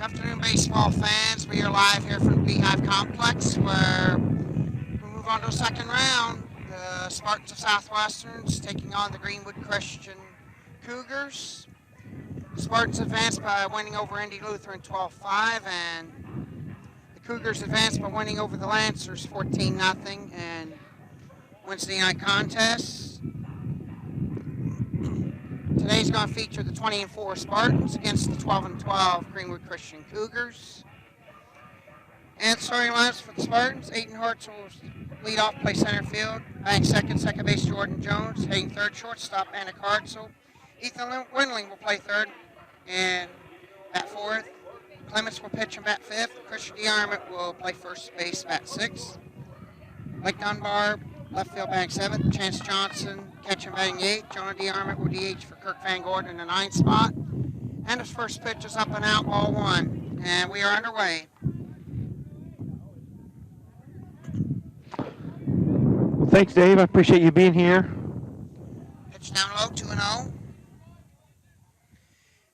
Afternoon, baseball fans. We are live here from the Beehive Complex, where we move on to a second round. The Spartans of Southwestern taking on the Greenwood Christian Cougars. The Spartans advanced by winning over Indy Lutheran 12-5, and the Cougars advanced by winning over the Lancers 14-0 in Wednesday night contests. Today's going to feature the 20-4 Spartans against the 12-12 Greenwood Christian Cougars. And starting lineups for the Spartans: Aiden Hartz will lead off, play center field. Batting second base Jordan Jones. Hitting third, shortstop Anna Hartzell. Ethan Windling will play third and bat fourth. Clements will pitch and bat fifth. Christian DeArmond will play first base, bat sixth. Blake Dunbar, left field, batting seventh. Chance Johnson, catching, batting eighth. Jonah DeArmond will DH for Kirk Van Gordon in the ninth spot. And his first pitch is up and out, ball one. And we are underway. Well, thanks, Dave. I appreciate you being here. Pitch down low, 2-0.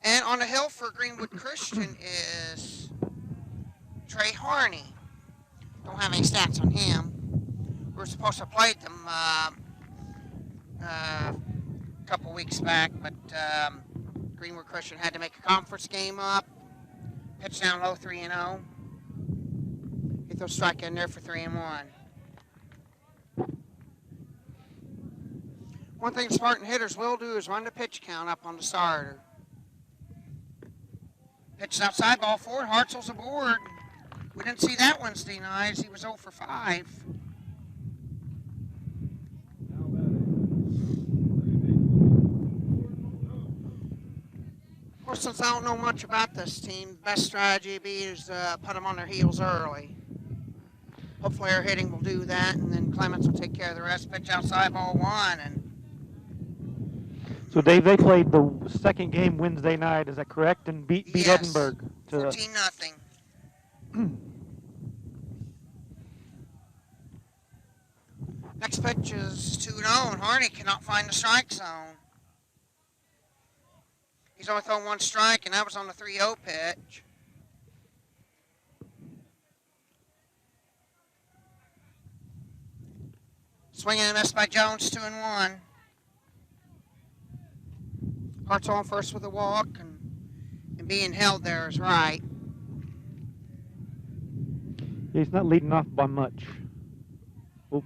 And on the hill for Greenwood Christian is Trey Harney. Don't have any stats on him. We were supposed to have played them a couple weeks back, but Greenwood Christian had to make a conference game up. Pitch down low, 3-0. He throws strike in there for 3-1. One thing Spartan hitters will do is run the pitch count up on the starter. Pitches outside, ball four. Hartzell's aboard. We didn't see that Wednesday night as he was 0 for 5. Of course, since I don't know much about this team, the best strategy would be is put them on their heels early. Hopefully our hitting will do that, and then Clements will take care of the rest. Pitch outside, ball one. And so, Dave, they played the second game Wednesday night, is that correct? And beat yes, Edinburgh. 14-0. Next pitch is 2-0, and Harney cannot find the strike zone. He's only thrown one strike, and that was on the 3-0 pitch. Swinging and a miss by Jones, 2-1. Hart's on first with a walk, and being held there is right. Yeah, he's not leading off by much. Oh,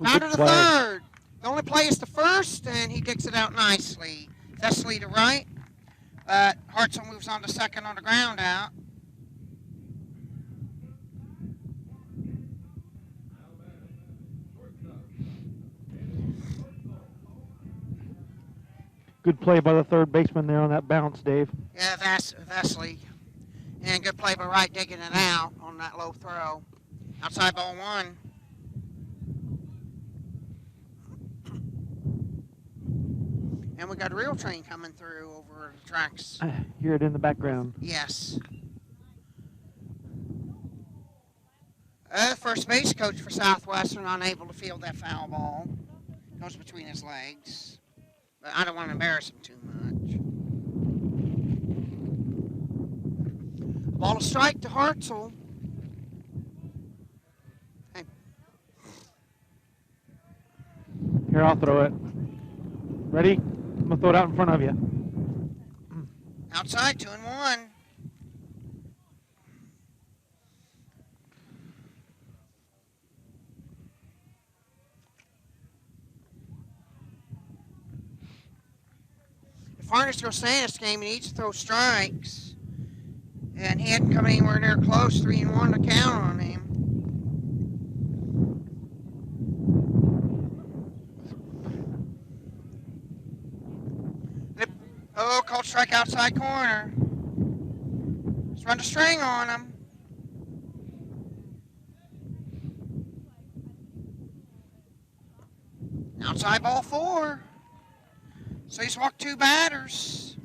Down to the third. The only play is the first, and he digs it out nicely. Thessaly to right, but Hartzell moves on to second on the ground out. Good play by the third baseman there on that bounce, Dave. Yeah, Thessaly. And good play by Wright digging it out on that low throw. Outside ball one. And we got a real train coming through over the tracks. I hear it in the background. Yes. First base coach for Southwestern unable to field that foul ball. Goes between his legs. But I don't want to embarrass him too much. Ball to strike to Hartzell. Hey. Here, I'll throw it. Ready? I'm going to throw it out in front of you. Outside, 2-1. If Harney's going to stay in this game, he needs to throw strikes. And he hadn't come anywhere near close, 3-1 to count on him. Oh, called strike outside corner. Let's run the string on him. Outside ball four. So he's walked two batters.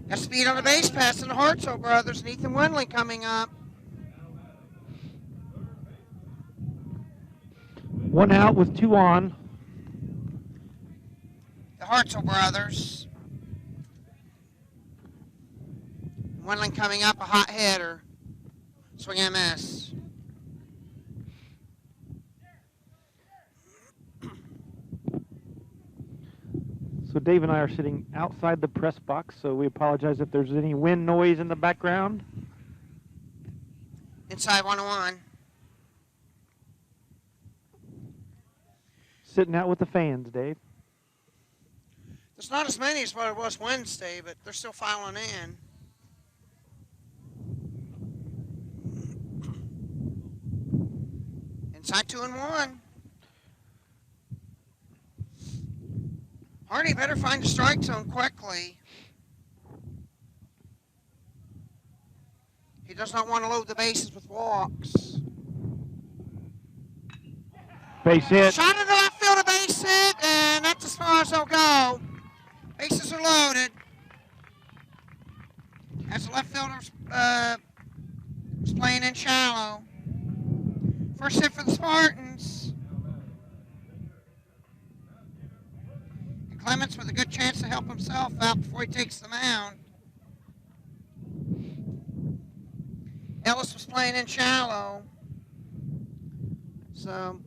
Got speed on the base pass to the Hartzell brothers and Ethan Windling coming up. One out with two on. The Hartzell brothers. Wendling coming up, a hot hitter. Swing and miss. So Dave and I are sitting outside the press box, so we apologize if there's any wind noise in the background. Inside 1-1. Sitting out with the fans, Dave. There's not as many as what it was Wednesday, but they're still filing in. Inside 2-1. Hardy better find the strike zone quickly. He does not want to load the bases with walks. Base hit. Shot in the left field, a base hit, and that's as far as they'll go. Bases are loaded. As the left fielder was playing in shallow. First hit for the Spartans. And Clements with a good chance to help himself out before he takes the mound. Ellis was playing in shallow. So,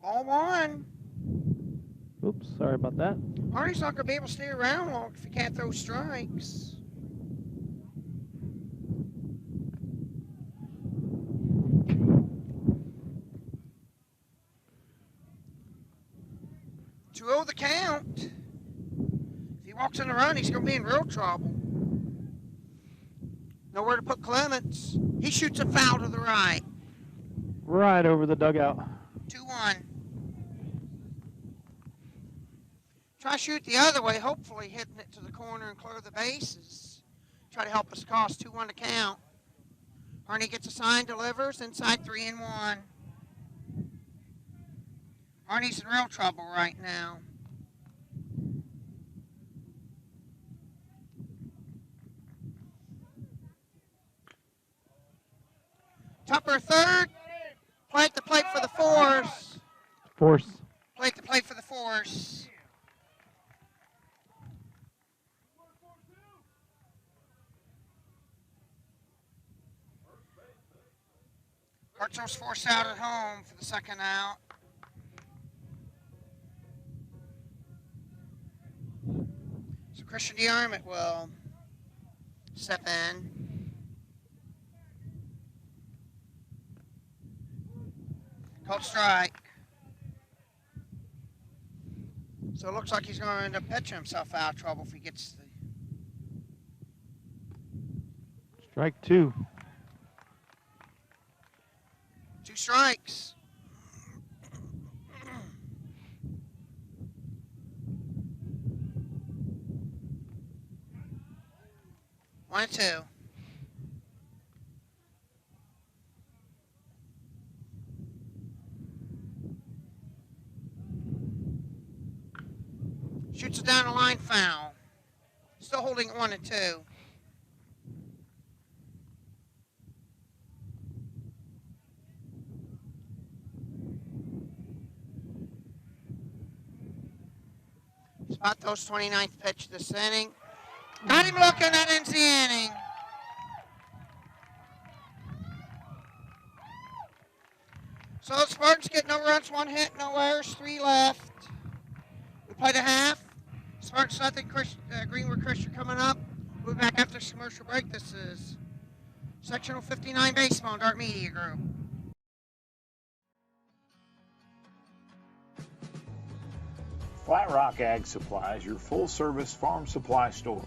ball one. Oops, sorry about that. Hardy's not going to be able to stay around long if he can't throw strikes. The count. If he walks in the run, he's going to be in real trouble. Nowhere to put Clements. He shoots a foul to the right. Right over the dugout. 2-1. Try to shoot the other way, hopefully hitting it to the corner and clear the bases. Try to help us cost 2-1 to count. Harney gets a sign, delivers, inside 3-1. Harney's in real trouble right now. Tupper third. Plate to plate for the Force. Plate to plate for the Force. Hartzell's forced out at home for the second out. So Christian DeArmond will step in. Called strike. So it looks like he's going to end up pitching himself out of trouble if he gets the... Strike two. 2 strikes. One and two. Shoots it down the line, foul. Still holding 1 and 2. Spatos 29th pitch this inning. Got him looking, that ends the inning. So the Spartans get no runs, 1 hit, no errors, 3 left. We played a half. Spartans nothing, Greenwood Christian coming up. We'll be back after this commercial break. This is Sectional 59 Baseball and Dart Media Group. Flat Rock Ag Supply is your full-service farm supply store,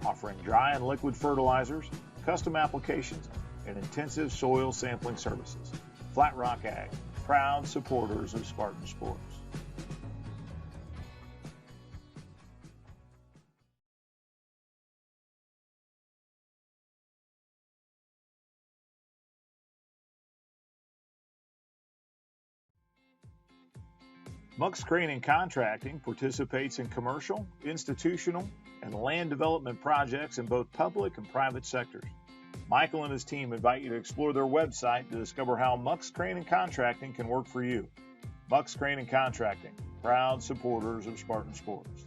offering dry and liquid fertilizers, custom applications, and intensive soil sampling services. Flat Rock Ag, proud supporters of Spartan sports. Muck's Crane and Contracting participates in commercial, institutional, and land development projects in both public and private sectors. Michael and his team invite you to explore their website to discover how Muck's Crane and Contracting can work for you. Muck's Crane and Contracting, proud supporters of Spartan sports.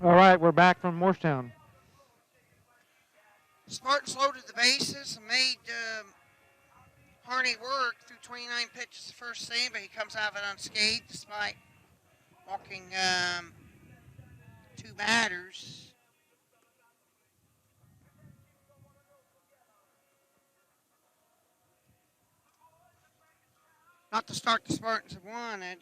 All right, we're back from Morristown. Spartans loaded the bases and made Harney work through 29 pitches the first inning, but he comes out of it unscathed despite walking 2 batters. Not the start the Spartans have wanted.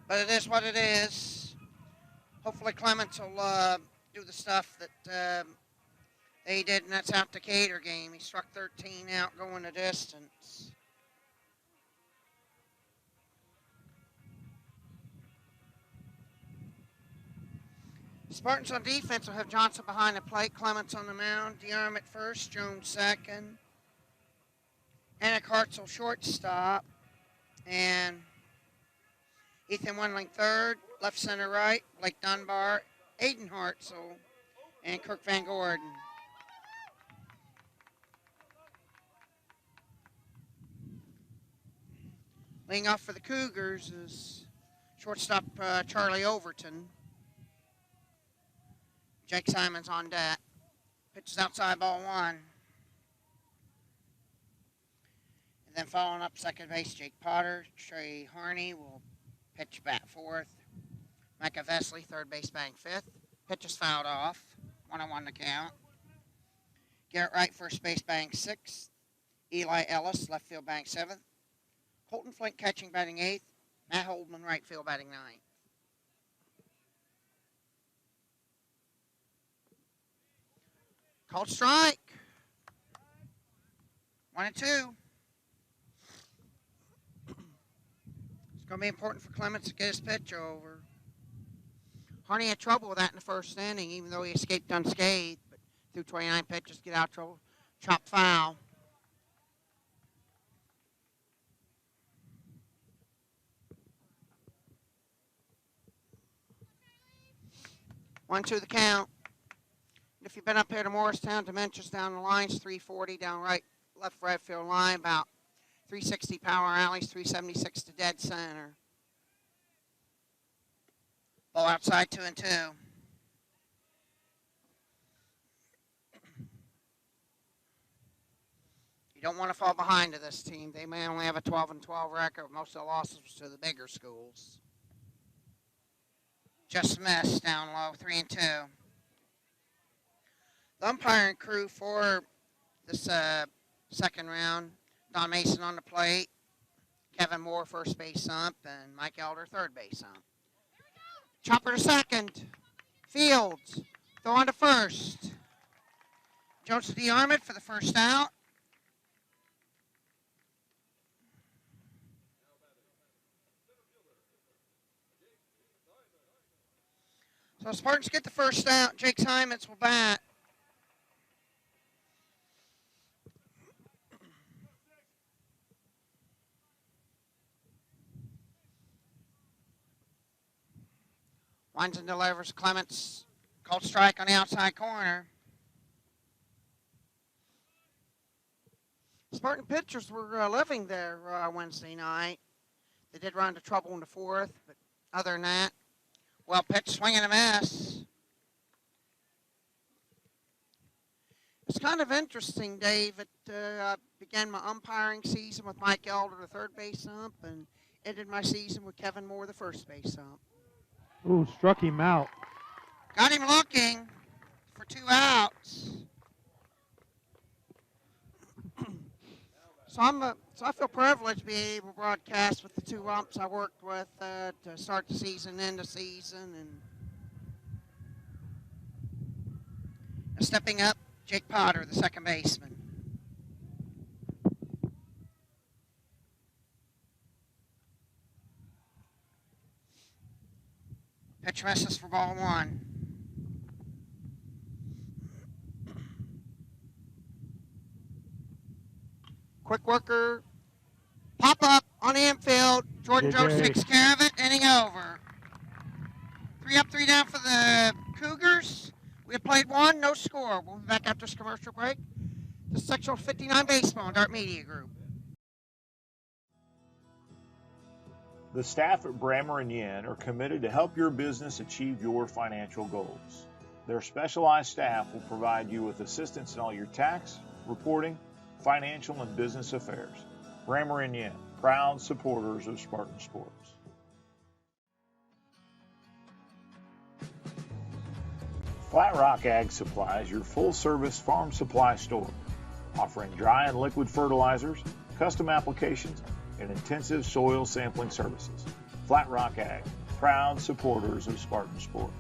But it is what it is. Hopefully Clements will do the stuff that they did in that South Decatur game. He struck 13 out going the distance. Spartans on defense will have Johnson behind the plate, Clements on the mound, DeArm at first, Jones second, Anna Hartzell shortstop, and Ethan Wendling third, left center right, Blake Dunbar, Aiden Hartzell, and Kirk Van Gordon. Leading off for the Cougars is shortstop Charlie Overton. Jake Simons on deck. Pitches outside, ball 1. And then following up second base, Jake Potter. Trey Harney will pitch bat 4th. Micah Vesley, third base, batting 5th. Pitch is fouled off. 1-1 to count. Garrett Wright, first base, batting 6th. Eli Ellis, left field, batting 7th. Colton Flint, catching, batting 8th. Matt Holdman, right field, batting 9th. Called strike. 1-2. It's going to be important for Clements to get his pitch over. Harney had trouble with that in the first inning, even though he escaped unscathed. But through 29 pitches, get out trouble. Chop foul. One, two, the count. If you've been up here to Morristown, dimensions down the lines, 340 down left field line, about 360 power alleys, 376 to dead center. Ball outside, 2-2. You don't want to fall behind to this team. They may only have a 12-12 record. Most of the losses to the bigger schools. Just missed down low, 3-2. The umpiring crew for this second round, Don Mason on the plate, Kevin Moore first base ump, and Mike Elder third base ump. Chopper to second. Fields. Throw on to first. Jones to DeArm it for the first out. So Spartans get the first out. Jake Simons will bat. Winds and delivers. Clements called strike on the outside corner. Spartan pitchers were living there Wednesday night. They did run into trouble in the 4th, but other than that, well pitched, swing and a miss. It's kind of interesting, Dave. I began my umpiring season with Mike Elder, the third base ump, and ended my season with Kevin Moore, the first base ump. Ooh, struck him out. Got him looking for 2 outs. So I feel privileged to be able to broadcast with the 2 umps I worked with to start the season, end the season, and stepping up, Jake Potter, the second baseman. Pitch misses for ball 1. Quick worker. Pop up on the infield. Jordan Jones takes care of it. Inning over. 3 up, 3 down for the Cougars. We have played 1, no score. We'll be back after this commercial break the Sectional 59 Baseball and Art Media Group. The staff at Brammer & Yen are committed to help your business achieve your financial goals. Their specialized staff will provide you with assistance in all your tax, reporting, financial, and business affairs. Brammer & Yen, proud supporters of Spartan Sports. Flat Rock Ag Supply is your full-service farm supply store, offering dry and liquid fertilizers, custom applications, and intensive soil sampling services. Flat Rock Ag, proud supporters of Spartan Sports.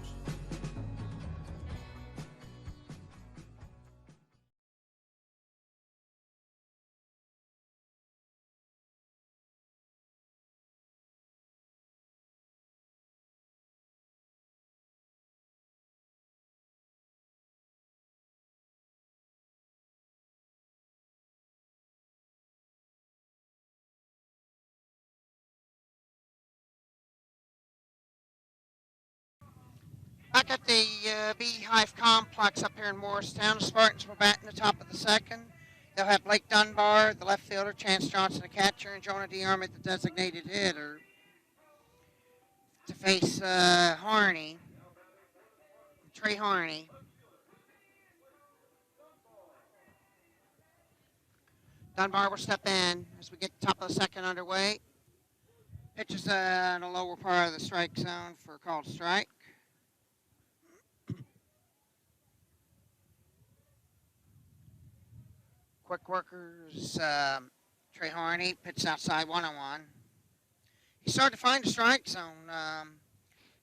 Back at the Beehive Complex up here in Morristown, the Spartans will bat in the top of the second. They'll have Blake Dunbar, the left fielder, Chance Johnson, the catcher, and Jonah DeArmond, the designated hitter, to face Trey Harney. Dunbar will step in as we get the top of the second underway. Pitches in the lower part of the strike zone for a called strike. Quick workers, Trey Harney pitches outside 1-1. He started to find the strike zone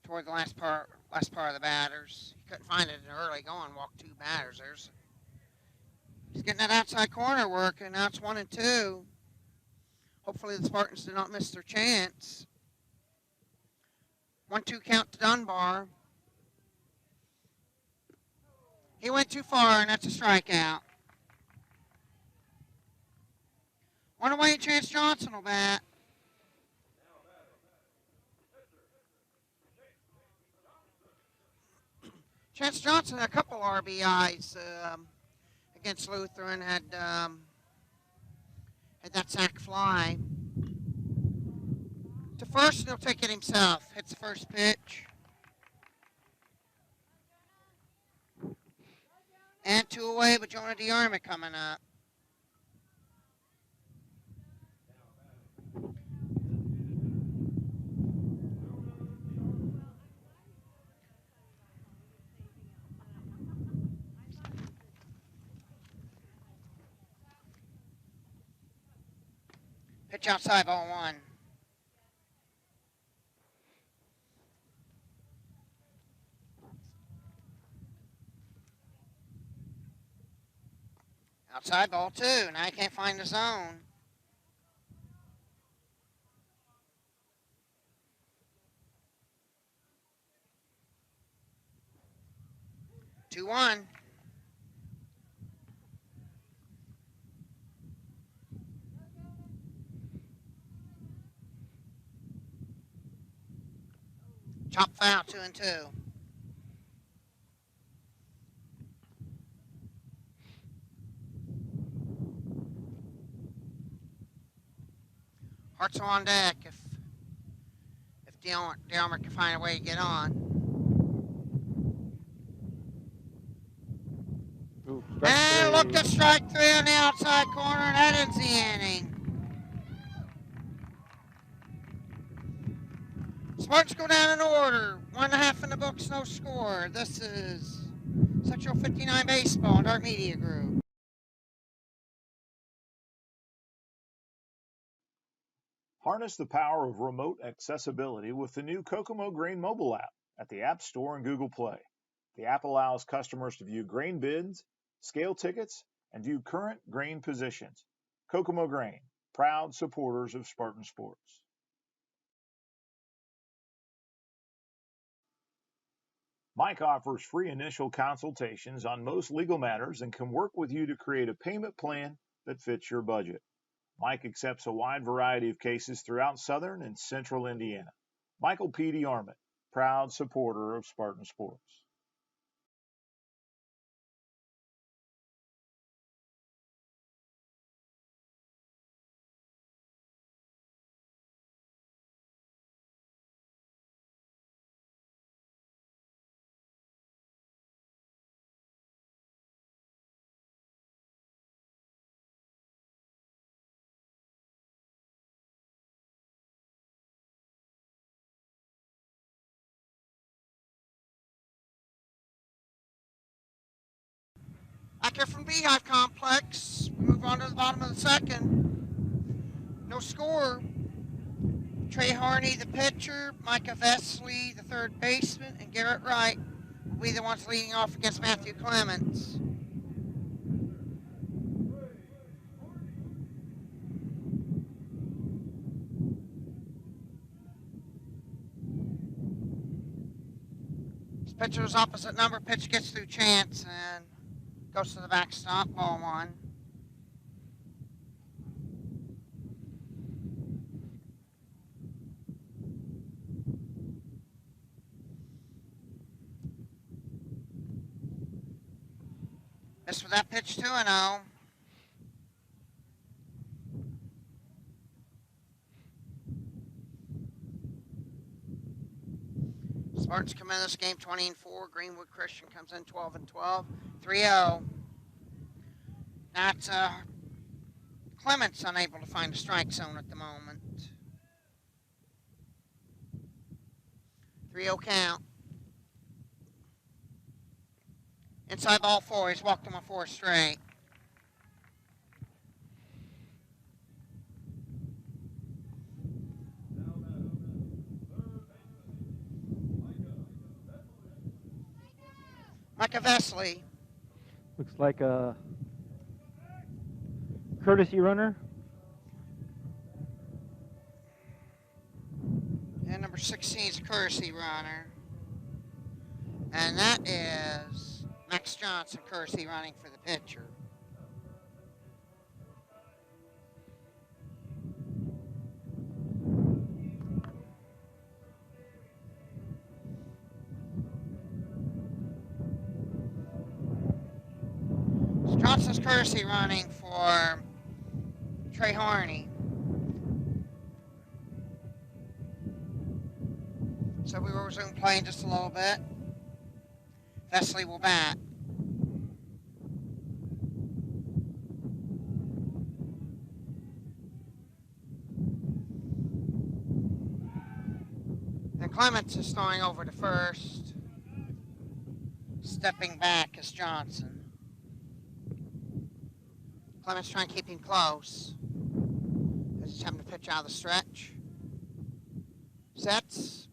toward the last part of the batters. He couldn't find it in early going, walked two batters. He's getting that outside corner work, and now it's 1-2. Hopefully the Spartans did not miss their chance. 1-2 count to Dunbar. He went too far, and that's a strikeout. One away, Chance Johnson will bat. Chance Johnson had a couple RBIs against Lutheran, had that sac fly. To first, and he'll take it himself. Hits the first pitch. And two away, but Jonah DeArmond coming up. Pitch outside, ball one. Outside, ball two. Now he can't find the zone. Two one. Chop foul, 2-2. Hearts are on deck if Delmer can find a way to get on. Ooh, And look at strike three on the outside corner, and that ends the inning. Spartans go down in order. 1.5 in the books, no score. This is Sectional 59 Baseball and Art Media Group. Harness the power of remote accessibility with the new Kokomo Grain mobile app at the App Store and Google Play. The app allows customers to view grain bids, scale tickets, and view current grain positions. Kokomo Grain, proud supporters of Spartan Sports. Mike offers free initial consultations on most legal matters and can work with you to create a payment plan that fits your budget. Mike accepts a wide variety of cases throughout southern and central Indiana. Michael P. DeArmond, proud supporter of Spartan Sports. Back here from Beehive Complex, we move on to the bottom of the second. No score. Trey Harney, the pitcher, Micah Vesley, the third baseman, and Garrett Wright will be the ones leading off against Matthew Clements. This pitcher's opposite number. Pitch gets through Chance and goes to the backstop. Ball one. Missed with that pitch 2-0. Spartans come in this game 20-4. Greenwood Christian comes in 12-12. 3-0. That's Clements unable to find a strike zone at the moment. 3-0 count. Inside ball four. He's walked him on 4 straight. Micah Vesley. Looks like a courtesy runner. And number 16 is a courtesy runner. And that is Max Johnson, courtesy running for the pitcher. So Johnson's courtesy running for Trey Harney. So we will resume playing just a little bit. Vesley will bat. And Clements is throwing over to first. Stepping back is Johnson. Clements trying to keep him close. He's having to pitch out of the stretch. Sets.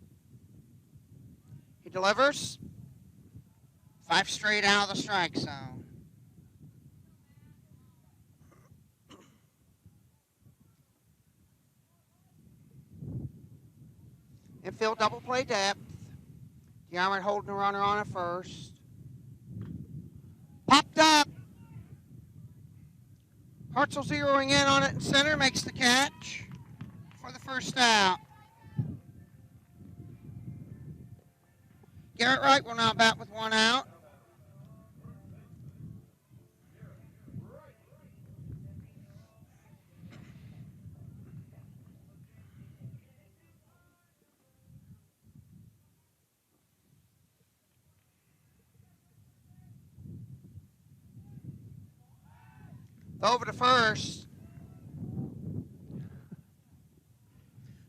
He delivers. 5 straight out of the strike zone. Infield double play depth. DeArmond holding a runner on at first. Popped up. Hartzell zeroing in on it in center, makes the catch for the first out. Garrett Wright will now bat with 1 out. Over to first.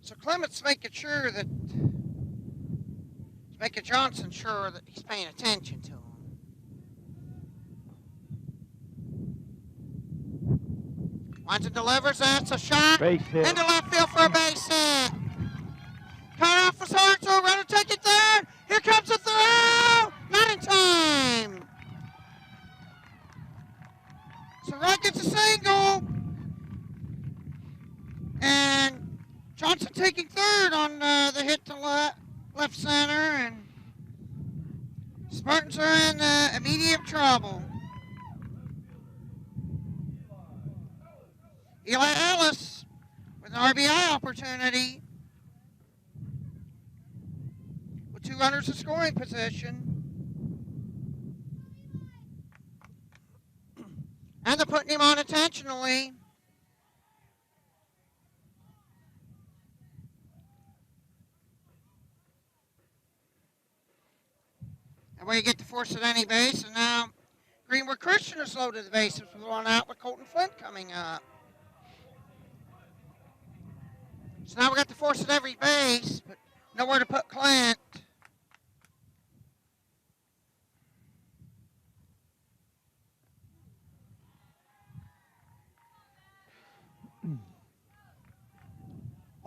So Clements making sure that making Johnson sure that he's paying attention to him. Winds and delivers. That's a shot. Base hit. Into left field for a base hit. Cut off for Hartzell. Runner take it there. Here comes the throw. Not in time. So Wright gets a single. And Johnson taking third on the hit to left center. And Spartans are in immediate trouble. Eli Ellis with an RBI opportunity. With 2 runners in scoring position. And they're putting him on intentionally. That way you get to force at any base. And now Greenwood Christian has loaded the bases with 1 out with Colton Flint coming up. So now we got to force at every base, but nowhere to put Clint.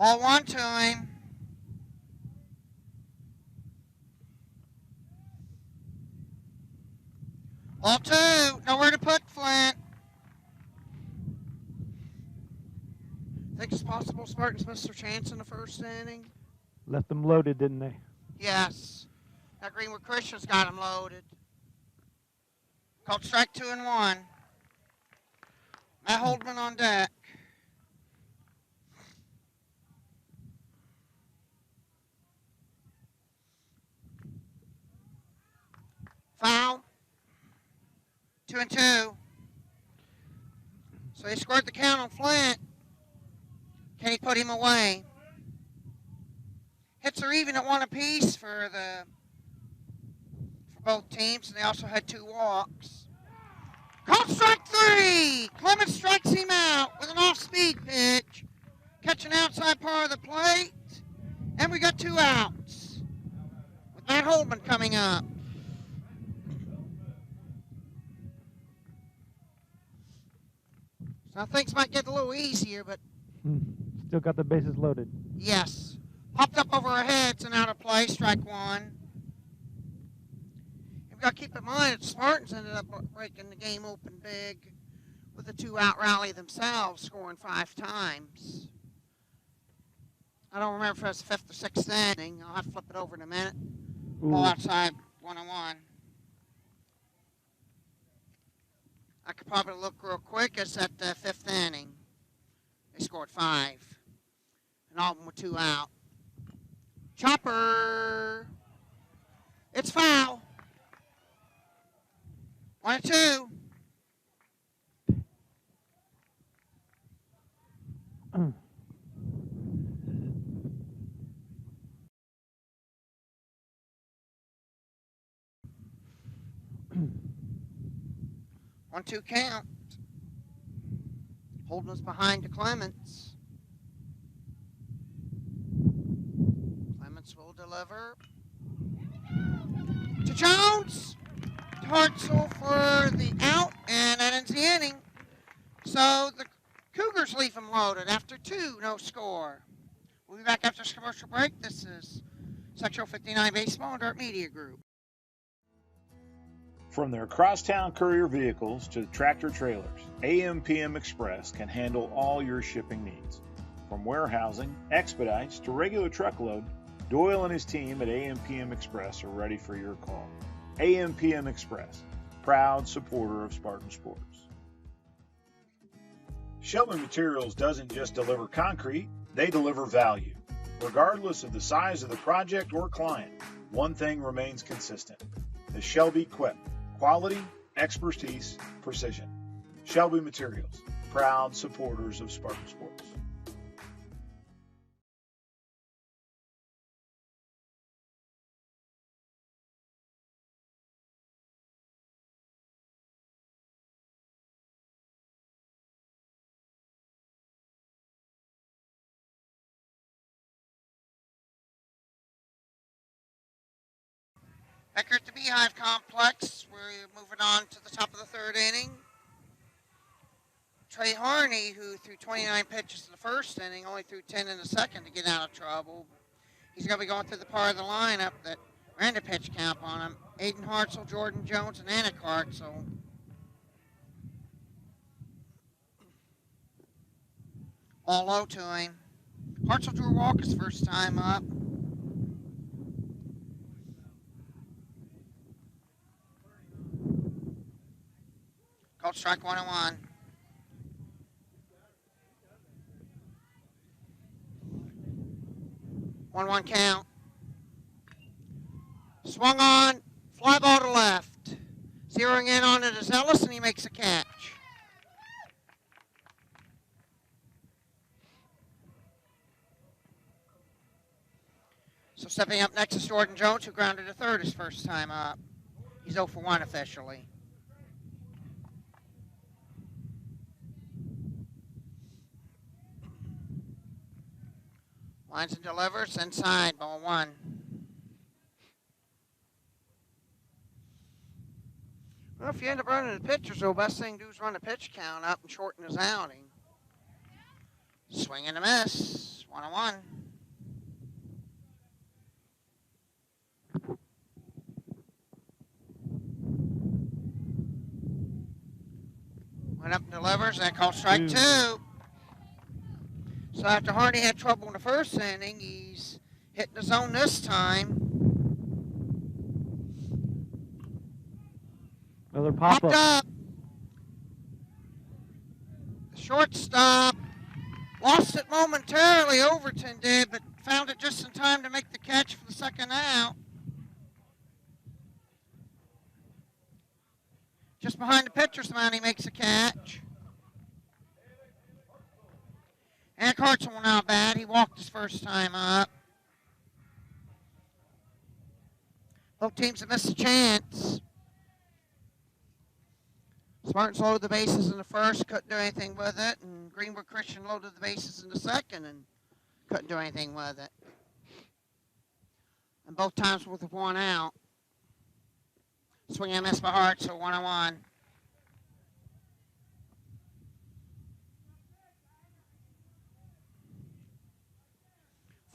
Ball 1 to him. Ball 2. Nowhere to put Flint. Think it's possible Spartans missed their chance in the first inning? Left them loaded, didn't they? Yes. Now Greenwood Christian's got him loaded. Called strike 2 and 1. Matt Holdman on deck. Foul. 2 and 2. So he scored the count on Flint. Can he put him away? Hits are even at 1 apiece for both teams, and they also had 2 walks. Called strike 3. Clemens strikes him out with an off-speed pitch. Catching outside part of the plate. And we got 2 outs. With Matt Holdman coming up. So things might get a little easier, but... Still got the bases loaded. Yes. Popped up over our heads and out of play, strike 1. You've got to keep in mind that the Spartans ended up breaking the game open big with a 2-out rally themselves, scoring 5 times. I don't remember if it was the 5th or 6th inning. I'll have to flip it over in a minute. Ball outside, 1-1. I could probably look real quick. It's at the 5th inning. They scored 5. And all of them were 2 out. Chopper. It's foul. 1 and 2. One, 2 count. Holding us behind to Clements. Clements will deliver to Jones. To Hartzell for the out, and that ends the inning. So the Cougars leave them loaded after 2, no score. We'll be back after this commercial break. This is Sectional 59 Baseball and Dirt Media Group. From their crosstown courier vehicles to tractor trailers, AM/PM Express can handle all your shipping needs. From warehousing, expedites, to regular truckload, Doyle and his team at AM/PM Express are ready for your call. AM/PM Express, proud supporter of Spartan sports. Shelby Materials doesn't just deliver concrete, they deliver value. Regardless of the size of the project or client, one thing remains consistent: the Shelby Quip. Quality, expertise, precision. Shelby Materials, proud supporters of Spartan sports. Back here at the Beehive Complex, we're moving on to the top of the 3rd inning. Trey Harney, who threw 29 pitches in the first inning, only threw 10 in the second to get out of trouble. He's going to be going through the part of the lineup that ran the pitch count on him. Aiden Hartzell, Jordan Jones, and Annick Hartzell. All low to him. Hartzell drew a walk his first time up. Called strike 1 and 1. One count. Swung on, fly ball to left. Zeroing in on it is Ellis, and he makes a catch. So stepping up next is Jordan Jones, who grounded to third his first time up. He's 0 for 1 officially. Lines and delivers inside, ball 1. Well, if you end up running the pitchers, the best thing to do is run the pitch count up and shorten his outing. Swing and a miss. 1-1. Went up and delivers, and called strike 2. So after Harney had trouble in the first inning, he's hitting the zone this time. Another pop Popped up. The shortstop lost it momentarily, Overton did, but found it just in time to make the catch for the second out. Just behind the pitcher's mound, he makes a catch. And Hartzell now bad. He walked his first time up. Both teams have missed a chance. Spartans loaded the bases in the first, couldn't do anything with it, and Greenwood Christian loaded the bases in the second and couldn't do anything with it. And both times with 1 out. Swing and miss by Hart, so 1-1.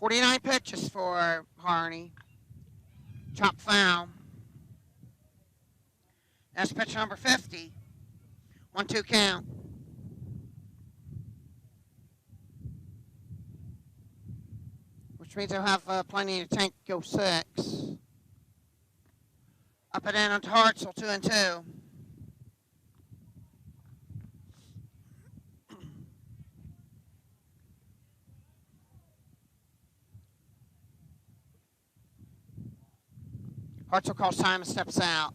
.49 pitches for Harney. Chop foul. That's pitch number 50. 1-2 count. Which means they'll have plenty of tank to go 6. Up and in onto Hartzell, 2-2. Hartzell calls time and steps out.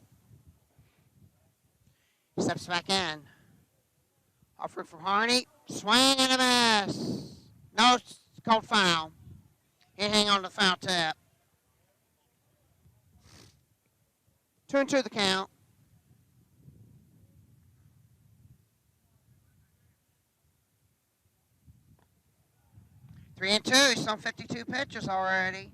Steps back in. Offering from Harney. Swing and a miss. No, it's called foul. He hang on to the foul tip. 2-2 the count. Three and 2. He's on 52 pitches already.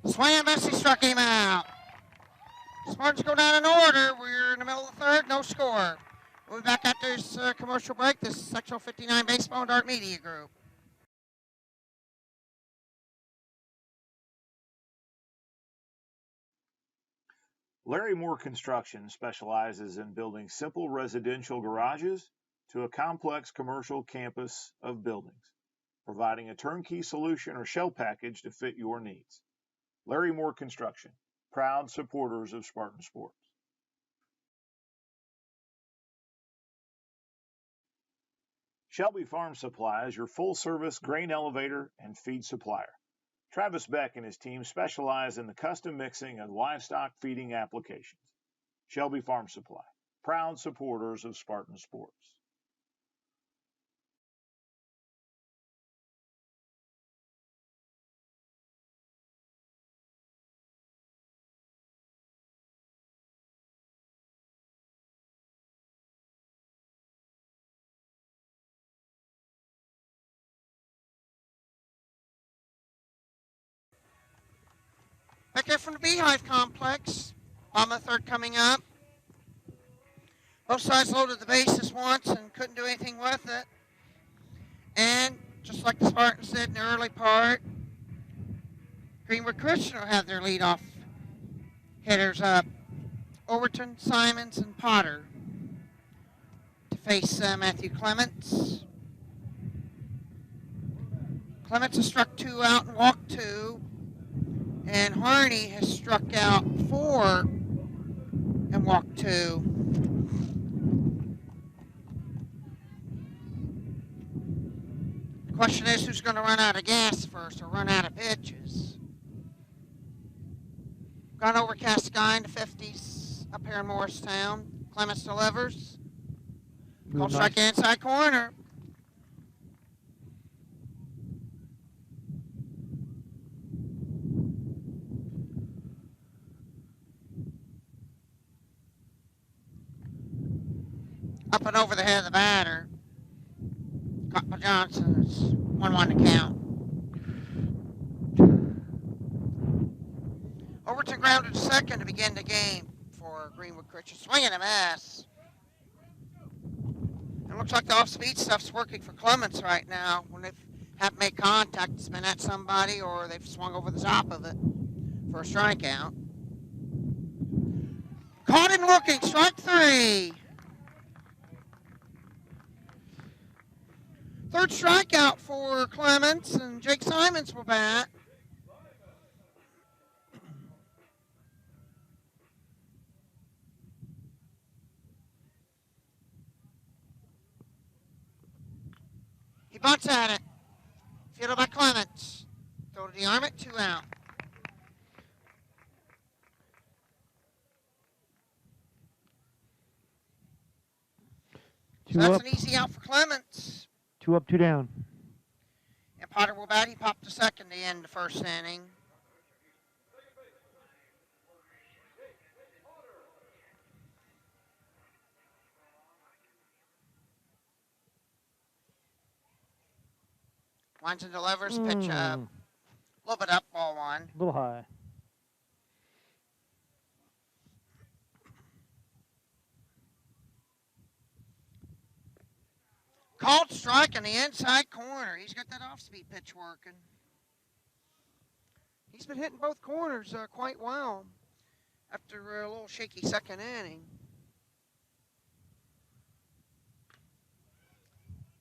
Swing and miss, he struck him out. Spartans go down in order. We're in the middle of the third, no score. We'll be back after this commercial break. This is Sectional 59 Baseball and Dart Media Group. Larry Moore Construction specializes in building simple residential garages to a complex commercial campus of buildings, providing a turnkey solution or shell package to fit your needs. Larry Moore Construction, proud supporters of Spartan sports. Shelby Farm Supply is your full-service grain elevator and feed supplier. Travis Beck and his team specialize in the custom mixing of livestock feeding applications. Shelby Farm Supply, proud supporters of Spartan sports. Back there from the Beehive Complex. Bottom of the third coming up. Both sides loaded the bases once and couldn't do anything with it. And just like the Spartans did in the early part, Greenwood Christian will have their leadoff hitters up. Overton, Simons, and Potter to face Matthew Clements. Clements has struck 2 out and walked 2. And Harney has struck out 4 and walked 2. The question is who's going to run out of gas first or run out of pitches. Got an overcast sky in the 50s up here in Morristown. Clements delivers. Called strike inside corner. Up and over the head of the batter. Caught by Johnson. It's 1-1 to count. Overton grounded to second to begin the game for Greenwood Christian. Swing and a miss. It looks like the off-speed stuff's working for Clements right now. When they have made contact, it's been at somebody or they've swung over the top of it for a strikeout. Caught and looking, strike three. Third strikeout for Clements, and Jake Simons will bat. He bunts at it. Fielded by Clements. Throw to the arm at 2 out. So that's an easy out for Clements. 2 up, 2 down. And Potter will bat. He popped to second to end the first inning. Winds and delivers, pitch up. A little bit up, ball one. A little high. Called strike in the inside corner. He's got that off-speed pitch working. He's been hitting both corners quite well after a little shaky second inning.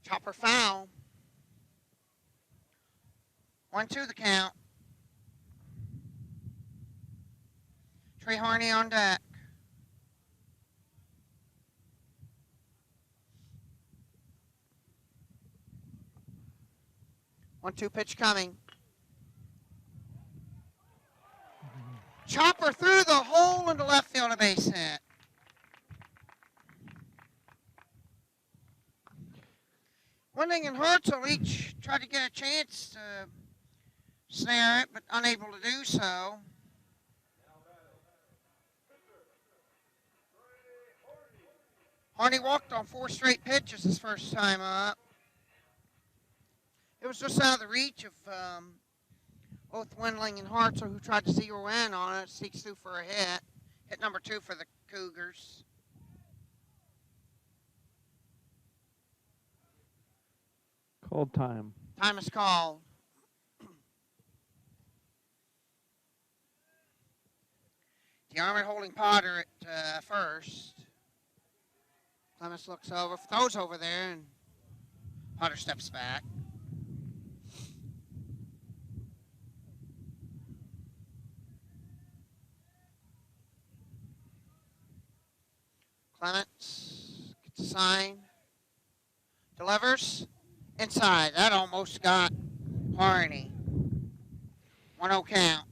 Chopper foul. 1-2 the count. Trey Harney on deck. One-two pitch coming. Chopper through the hole into left field, a base hit. Winding and Hartzell each tried to get a chance to snare it, but unable to do so. Harney walked on 4 straight pitches his first time up. It was just out of the reach of both Windling and Hartzell, who tried to zero in on it. Sneaks through for a hit. Hit number 2 for the Cougars. Called time. Time is called. DeArmond holding Potter at first. Clements looks over, throws over there, and Potter steps back. Clements gets a sign. Delivers. Inside. That almost got Harney. 1-0 count.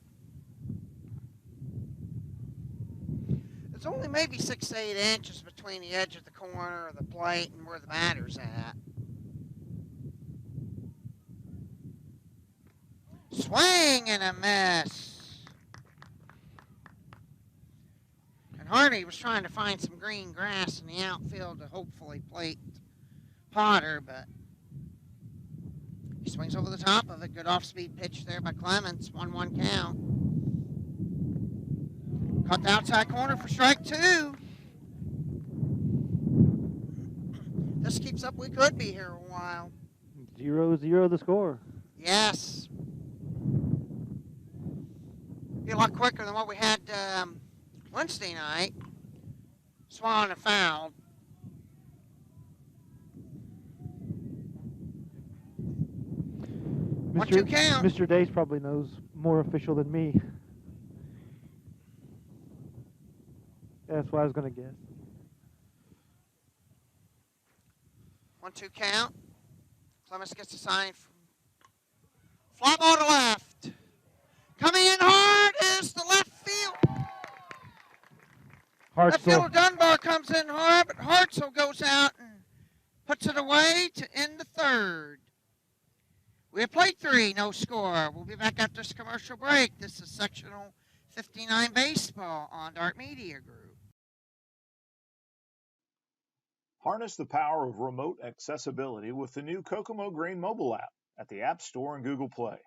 There's only maybe 6 to 8 inches between the edge of the corner of the plate and where the batter's at. Swing and a miss. And Harney was trying to find some green grass in the outfield to hopefully plate Potter, but he swings over the top of it. Good off-speed pitch there by Clements. 1-1 count. Caught the outside corner for strike 2. This keeps up, we could be here a while. 0-0 the score. Yes. Be a lot quicker than what we had Wednesday night. Swan and fouled. Mr. 1-2 count. Mr. Days probably knows more official than me. That's what I was going to guess. 1-2 count. Clements gets a sign from fly ball to left. Coming in hard is the left field. Left fielder Dunbar comes in hard, but Hartzell goes out and puts it away to end the third. We have played 3, no score. We'll be back after this commercial break. This is Sectional 59 Baseball on Dart Media Group. Harness the power of remote accessibility with the new Kokomo Grain mobile app at the App Store and Google Play.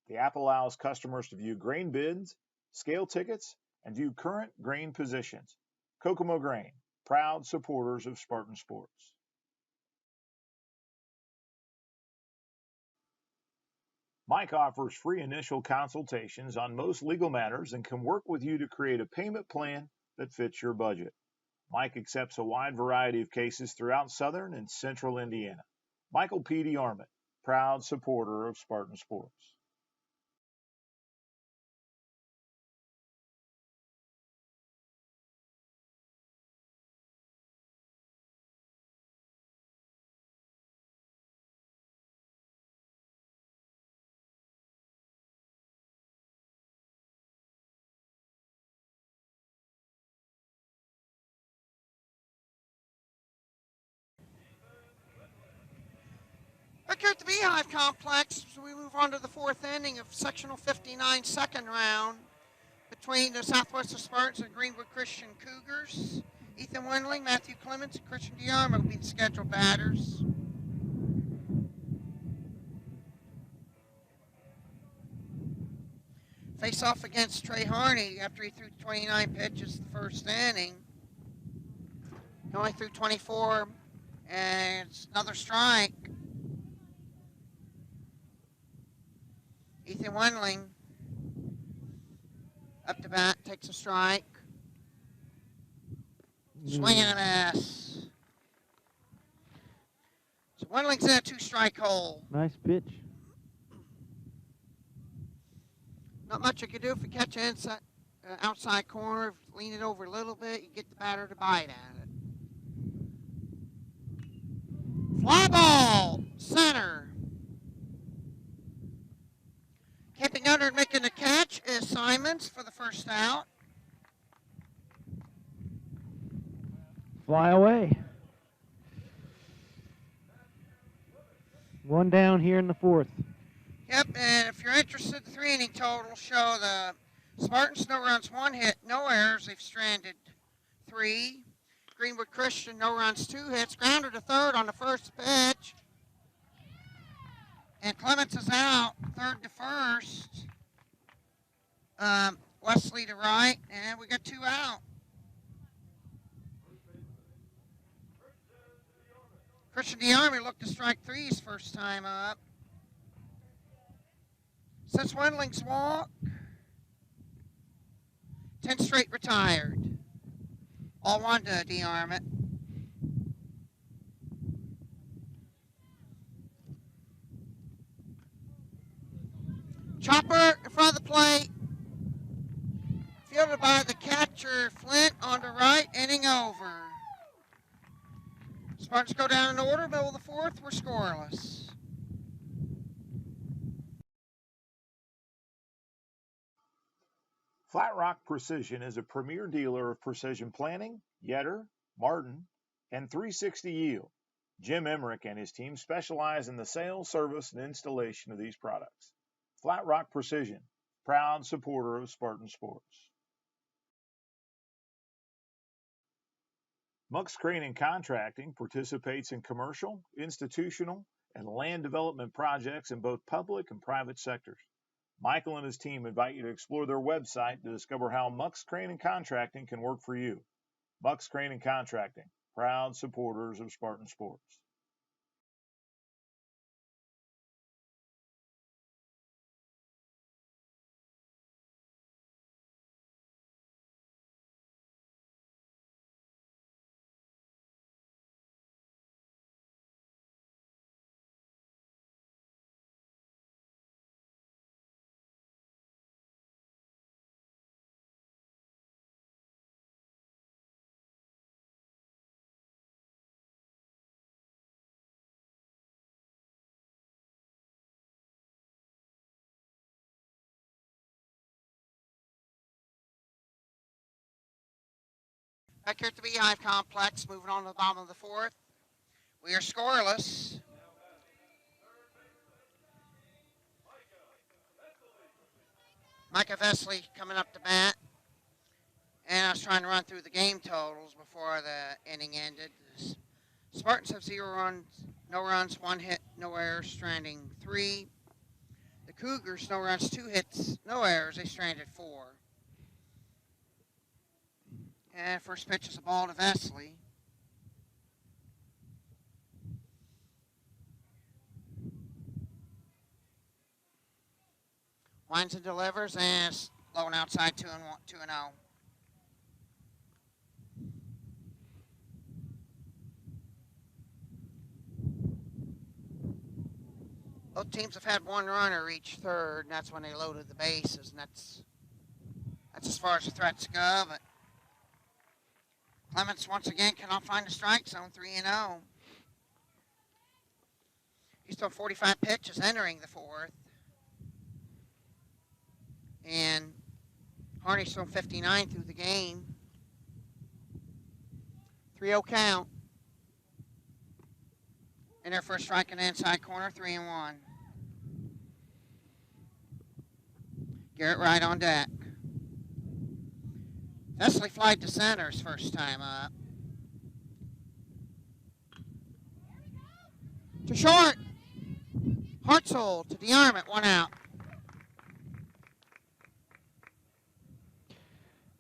The app allows customers to view grain bids, scale tickets, and view current grain positions. Kokomo Grain, proud supporters of Spartan sports. Mike offers free initial consultations on most legal matters and can work with you to create a payment plan that fits your budget. Mike accepts a wide variety of cases throughout southern and central Indiana. Michael P. DeArmond, proud supporter of Spartan sports. Back here at the Beehive Complex, we move on to the fourth inning of Sectional 59 second round between the Southwestern Spartans and Greenwood Christian Cougars. Ethan Wendling, Matthew Clements, and Christian DeArmond will be the scheduled batters. Face off against Trey Harney after he threw 29 pitches the first inning. He only threw 24, and it's another strike. Ethan Wendling up to bat, takes a strike. Swing and a miss. So Wendling's in a two-strike hole. Nice pitch. Not much you can do if you catch an outside corner, lean it over a little bit, you get the batter to bite at it. Fly ball, center. Camping under and making the catch is Simons for the first out. Fly away. One down here in the fourth. Yep, and if you're interested, the 3-inning total show the Spartans, no runs, 1 hit, no errors. They've stranded 3. Greenwood Christian, no runs, 2 hits. Grounder to third on the first pitch. And Clements is out, third to first. Wesley to right, and we got 2 out. Christian DeArmond looked to strike 3 his first time up. Since Wendling's walk, 10 straight retired. All 1 to DeArmond. Chopper in front of the plate. Fielded by the catcher, Flint, on the right, inning over. Spartans go down in order, middle of the fourth, we're scoreless. Flat Rock Precision is a premier dealer of precision planting, Yetter, Martin, and 360 Yield. Jim Emmerich and his team specialize in the sale, service, and installation of these products. Flat Rock Precision, proud supporter of Spartan sports. Muck's Crane and Contracting participates in commercial, institutional, and land development projects in both public and private sectors. Michael and his team invite you to explore their website to discover how Muck's Crane and Contracting can work for you. Muck's Crane and Contracting, proud supporters of Spartan sports. Back here at the Beehive Complex, moving on to the bottom of the fourth. We are scoreless. Micah Vesley coming up to bat. And I was trying to run through the game totals before the inning ended. Spartans have 0 runs, no runs, 1 hit, no errors, stranding 3. The Cougars, no runs, 2 hits, no errors, they stranded 4. And first pitch is a ball to Vesley. Winds and delivers, and it's low and outside, 2-0. Both teams have had one runner reach third, and that's when they loaded the bases, and that's as far as the threats go. But Clements once again cannot find the strike zone, 3-0. He's thrown 45 pitches entering the fourth. And Harney's thrown 59 through the game. 3-0 count. And their first strike in the inside corner, 3-1. Garrett Wright on deck. Vesley flied to center his first time up. To short. Hartzell to DeArmond, 1 out.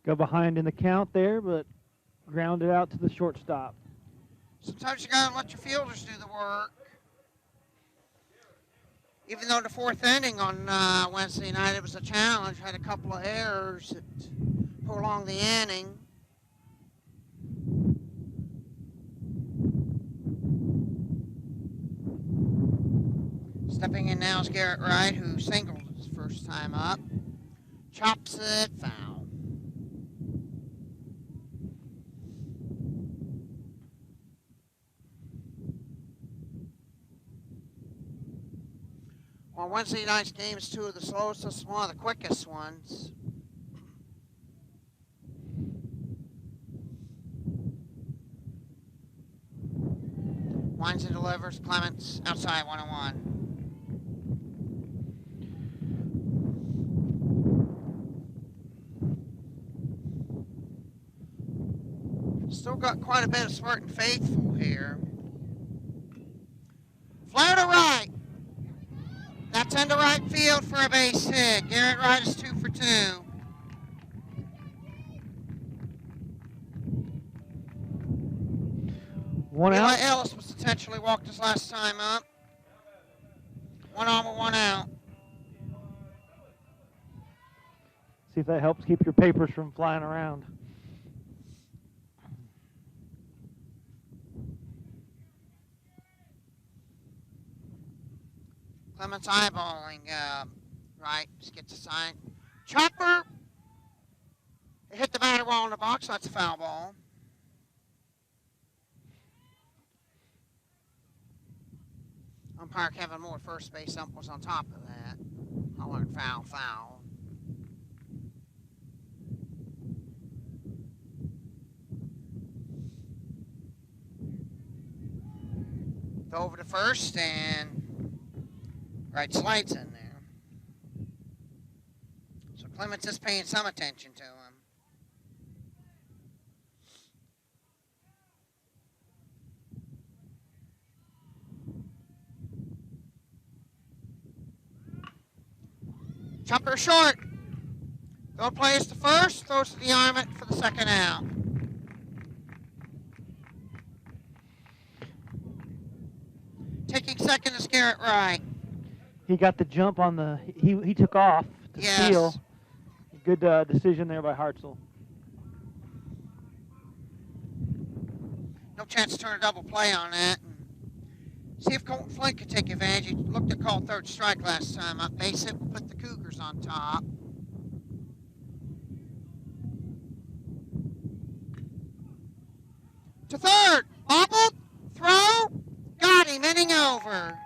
Go behind in the count there, but grounded out to the shortstop. Sometimes you got to let your fielders do the work. Even though the fourth inning on Wednesday night, it was a challenge, had a couple of errors that prolonged the inning. Stepping in now is Garrett Wright, who singled his first time up. Chops it, foul. Well, Wednesday night's game is 2 of the slowest, this is one of the quickest ones. Winds and delivers, Clements outside, 1-1. Still got quite a bit of Spartan faithful here. Fly to right. That's into right field for a base hit. Garrett Wright is 2 for 2. One Eli out. Ellis was intentionally walked his last time up. 1 on with 1 out. See if that helps keep your papers from flying around. Clements eyeballing right. Just gets a sign. Chopper. It hit the batter wall in the box. That's a foul ball. Umpire Kevin Moore, first base ump, was on top of that. Hollering foul, foul. Throw over to first, and Wright slides in there. So Clements is paying some attention to him. Chopper short. Throw plays to first, throws to DeArmond for the second out. Taking second is Garrett Wright. He got the jump on the, he took off to steal. Good decision there by Hartzell. No chance to turn a double play on that. See if Colton Flint could take advantage. He looked to call third strike last time up. Base hit will put the Cougars on top. To third. Bobbled. Throw. Got him. Inning over.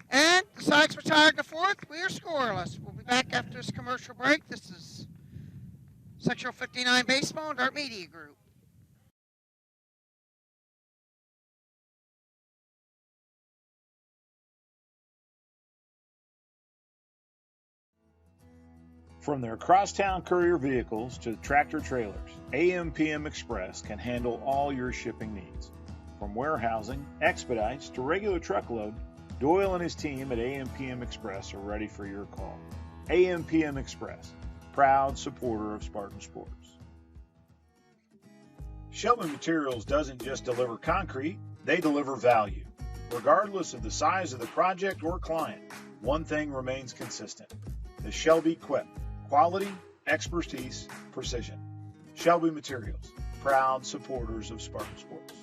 And the Sox retired to fourth. We are scoreless. We'll be back after this commercial break. This is Sectional 59 Baseball and Dart Media Group. From their crosstown courier vehicles to tractor trailers, AM/PM Express can handle all your shipping needs. From warehousing, expedites, to regular truckload, Doyle and his team at AM/PM Express are ready for your call. AM/PM Express, proud supporter of Spartan sports. Shelby Materials doesn't just deliver concrete, they deliver value. Regardless of the size of the project or client, one thing remains consistent: the Shelby Quip. Quality, expertise, precision. Shelby Materials, proud supporters of Spartan sports.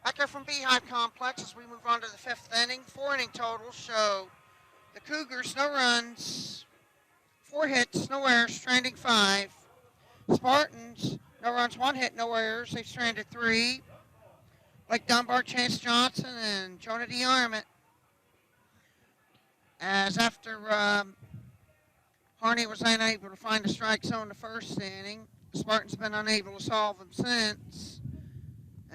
Back here from Beehive Complex as we move on to the fifth inning. 4 inning total show the Cougars no runs, 4 hits, no errors, stranding 5. Spartans no runs, 1 hit, no errors. They've stranded 3. Blake Dunbar, Chance Johnson, and Jonah DeArmond. As after Harney was unable to find a strike zone in the first inning, the Spartans have been unable to solve them since.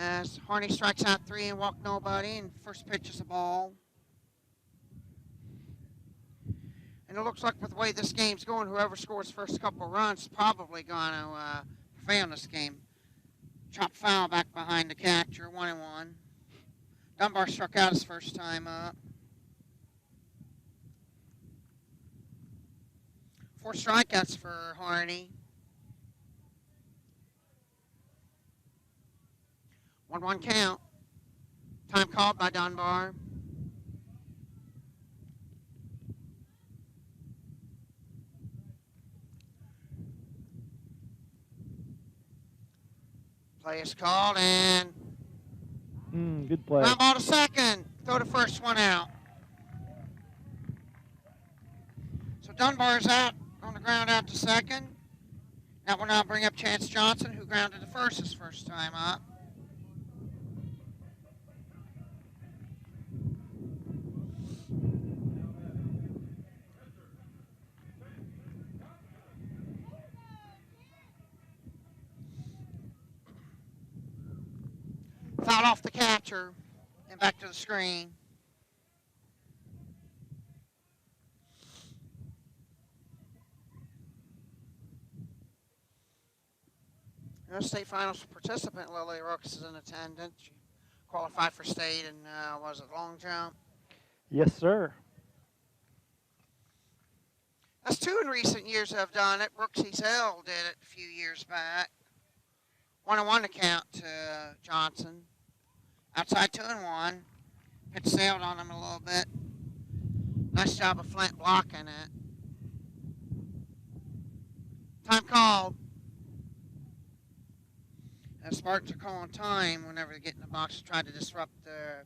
As Harney strikes out 3 and walked nobody, and first pitch is a ball. And it looks like with the way this game's going, whoever scores first couple of runs is probably going to prevail in this game. Chop foul back behind the catcher, 1-1. Dunbar struck out his first time up. 4 strikeouts for Harney. 1-1 count. Time called by Dunbar. Play is called and Good play. ground ball to second. Throw the first one out. So Dunbar's out on the ground out to second. That will now bring up Chance Johnson, who grounded to first his first time up. Foul off the catcher and back to the screen. State Finals participant Lily Rooks is in attendance. She qualified for state and was it long jump? Yes, sir. That's 2 in recent years have done it. Brooks Ezel did it a few years back. 1-1 to count to Johnson. Outside 2-1. Pitch sailed on him a little bit. Nice job of Flint blocking it. Time called. The Spartans are calling time whenever they get in the box to try to disrupt the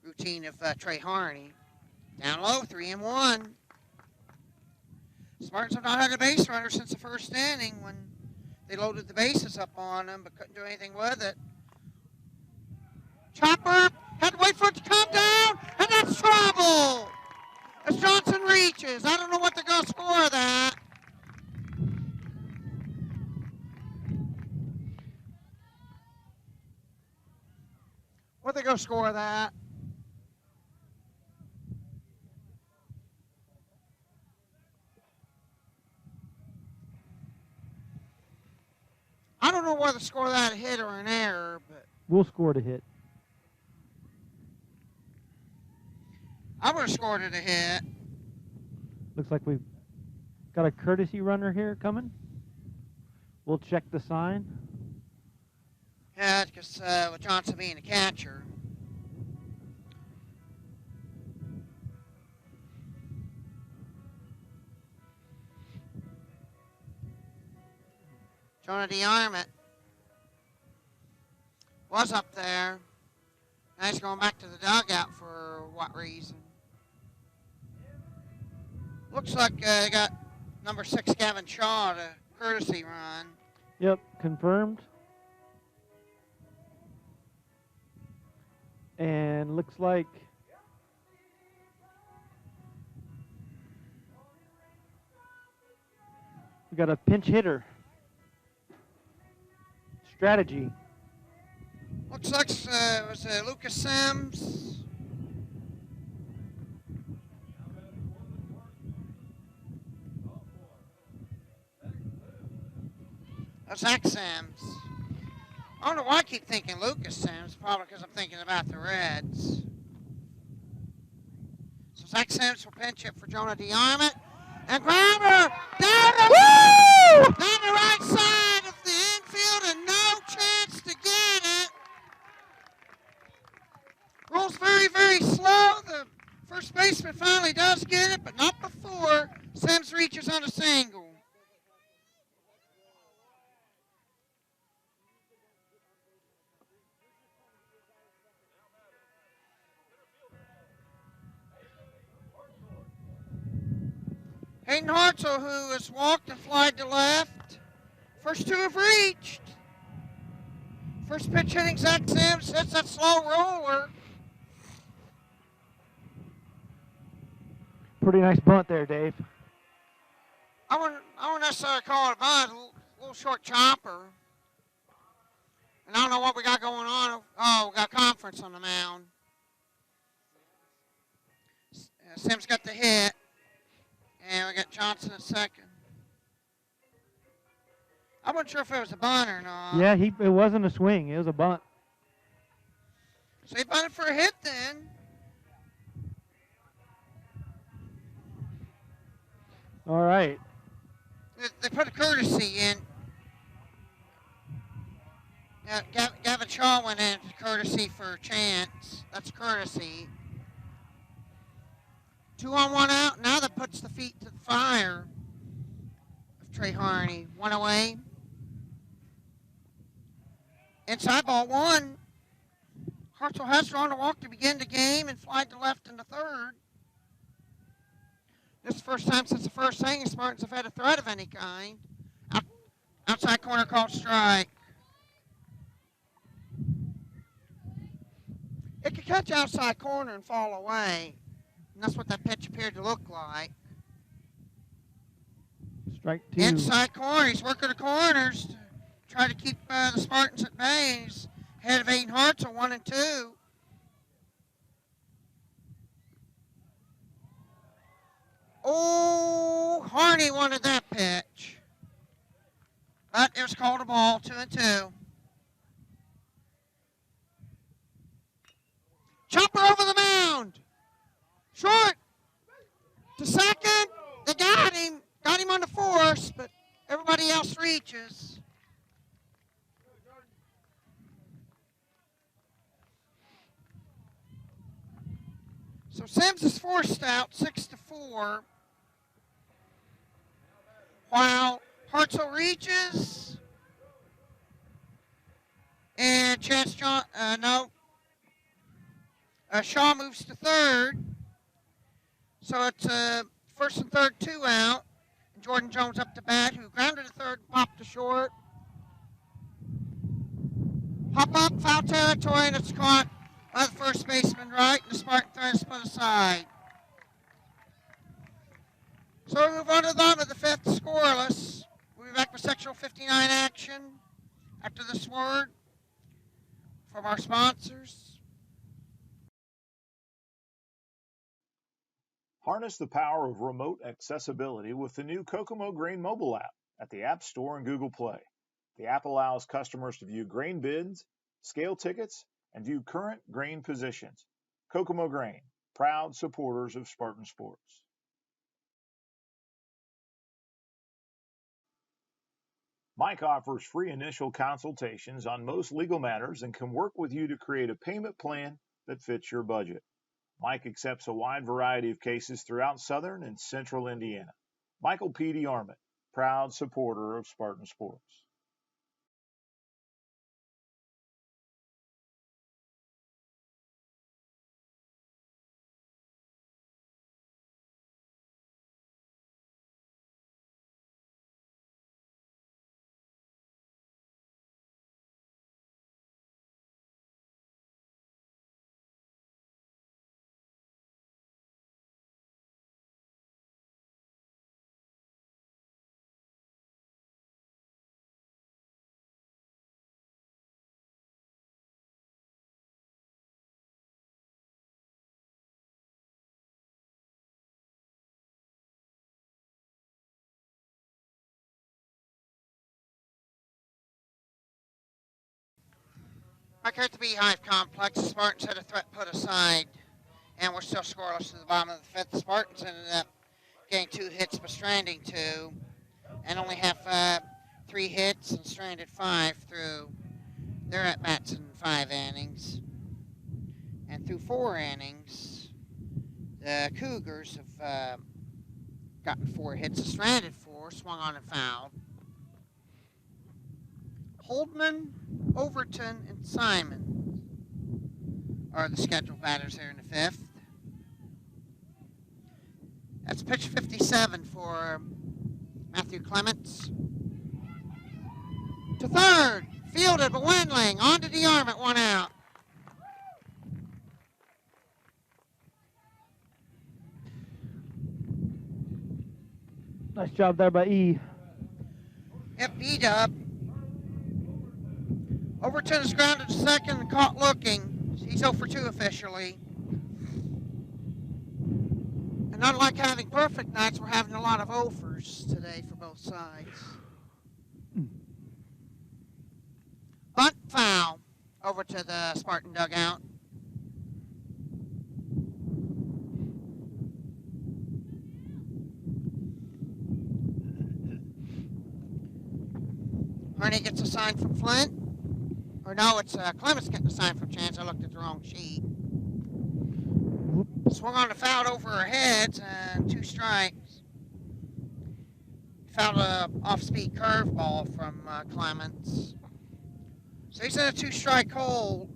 routine of Trey Harney. Down low, 3-1. Spartans have not had a base runner since the first inning when they loaded the bases up on them but couldn't do anything with it. Chopper had to wait for it to come down, and that's trouble. As Johnson reaches, I don't know what they're going to score of that. What they going to score of that? I don't know whether to score that a hit or an error, but We'll score to hit. I would have scored it a hit. Looks like we've got a courtesy runner here coming. We'll check the sign. Yeah, because with Johnson being a catcher. Jonah DeArmond was up there. Now he's going back to the dugout for what reason? Looks like they got number 6 Gavin Shaw to courtesy run. Yep, confirmed. And looks like we got a pinch hitter. Strategy. Looks like it was Lucas Sims. That's Zach Sims. I don't know why I keep thinking Lucas Sims. Probably because I'm thinking about the Reds. So Zach Sims will pinch it for Jonah DeArmond. And Grabber down the right side of the infield and no chance to get it. Rolls very, very slow. The first baseman finally does get it, but not before Sims reaches on a single. Hayden Hartzell, who has walked and flied to left. First two have reached. First pitch hitting Zach Sims hits that slow roller. Pretty nice bunt there, Dave. I wouldn't necessarily call it a bunt, a little short chopper. And I don't know what we got going on. Oh, we got conference on the mound. Sims got the hit. And we got Johnson at second. I wasn't sure if it was a bunt or not. Yeah, it wasn't a swing. It was a bunt. So he bunted for a hit then. All right. They put a courtesy in. Gavin Shaw went in courtesy for Chance. That's courtesy. 2 on, 1 out. Now that puts the feet to the fire of Trey Harney. 1 away. Inside ball 1. Hartzell has drawn a walk to begin the game and flied to left in the third. This is the first time since the first inning Spartans have had a threat of any kind. Outside corner called strike. It could catch outside corner and fall away. And that's what that pitch appeared to look like. Strike 2. Inside corner. He's working the corners to try to keep the Spartans at bay. He's ahead of Aiden Hartzell, 1 and 2. Oh, Harney wanted that pitch. But it was called a ball, 2 and 2. Chopper over the mound. Short to second. They got him. Got him on the force, but everybody else reaches. So Sims is forced out 6-4. While Hartzell reaches. And Chance John, Shaw moves to third. So it's first and third, 2 out. And Jordan Jones up to bat, who grounded to third and popped to short. Hop up, foul territory, and it's caught by the first baseman right, and the Spartan throw is put aside. So we move on to the bottom of the fifth, scoreless. We'll be back with Sectional 59 action after this word from our sponsors. Harness the power of remote accessibility with the new Kokomo Grain mobile app at the App Store and Google Play. The app allows customers to view grain bids, scale tickets, and view current grain positions. Kokomo Grain, proud supporters of Spartan sports. Mike offers free initial consultations on most legal matters and can work with you to create a payment plan that fits your budget. Mike accepts a wide variety of cases throughout southern and central Indiana. Michael P. DeArmond, proud supporter of Spartan sports. Back here at the Beehive Complex, the Spartans had a threat put aside, and we're still scoreless to the bottom of the fifth. The Spartans ended up getting 2 hits but stranding 2, and only have 3 hits and stranded 5 through their at-bats in 5 innings. And through 4 innings, the Cougars have gotten 4 hits and stranded 4, swung on and fouled. Holdman, Overton, and Simon are the scheduled batters here in the 5th. That's pitch 57 for Matthew Clements. To third, fielded by Wendling, onto the arm at 1 out. Nice job there by E. Yep, E-dub. Overton is grounded to second and caught looking. He's 0 for 2 officially. And unlike having perfect nights, we're having a lot of 0-fers today for both sides. Bunt foul over to the Spartan dugout. Harney gets a sign from Flint. Or no, it's Clements getting a sign from Chance. I looked at the wrong sheet. Swung on the foul over her heads and 2 strikes. Fouled a off-speed curveball from Clements. So he's in a 2-strike hole.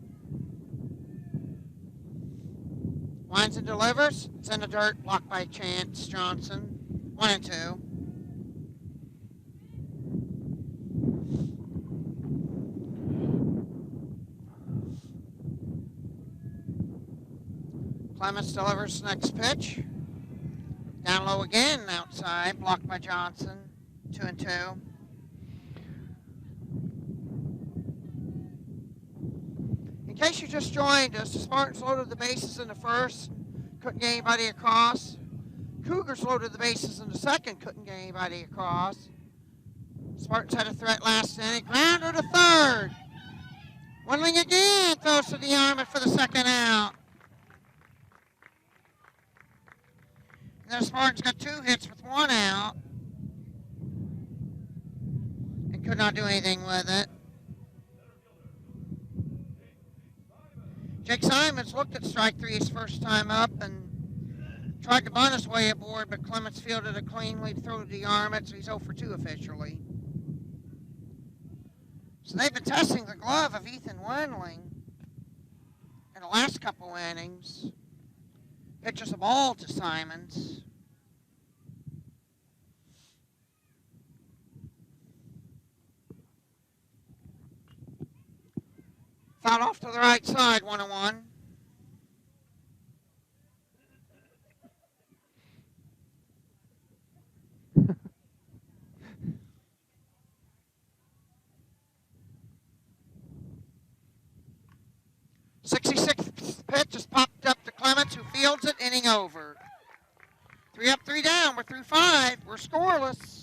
Winds and delivers. It's in the dirt, blocked by Chance Johnson. 1 and 2. Clements delivers the next pitch. Down low again, outside, blocked by Johnson. 2 and 2. In case you just joined us, the Spartans loaded the bases in the first, couldn't get anybody across. Cougars loaded the bases in the second, couldn't get anybody across. Spartans had a threat last inning, grounder to third. Wendling again throws to the arm for the second out. The Spartans got 2 hits with 1 out and could not do anything with it. Jake Simons looked at strike 3 his first time up and tried to bunt his way aboard, but Clements fielded a clean lead throw to the arm, so he's 0 for 2 officially. So they've been testing the glove of Ethan Wendling in the last couple innings. Pitches a ball to Simons. Fouled off to the right side, 1-1. '66th pitch is popped up to Clements, who fields it, inning over. 3 up, 3 down. We're through 5. We're scoreless.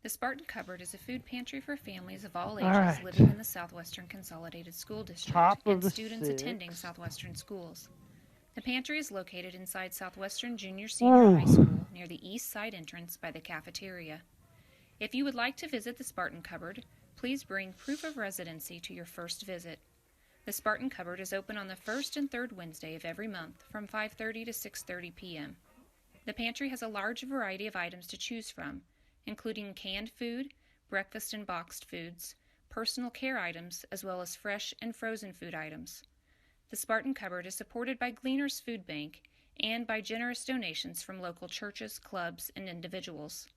The Spartan Cupboard is a food pantry for families of all ages right. living in the Southwestern Consolidated School District Top of and the students 6. attending Southwestern schools. The pantry is located inside Southwestern Jr. Senior High School near the east side entrance by the cafeteria. If you would like to visit the Spartan Cupboard, please bring proof of residency to your first visit. The Spartan Cupboard is open on the first and third Wednesday of every month from 5:30 to 6:30 p.m. The pantry has a large variety of items to choose from, including canned food, breakfast and boxed foods, personal care items, as well as fresh and frozen food items. The Spartan Cupboard is supported by Gleaners Food Bank and by generous donations from local churches, clubs, and individuals.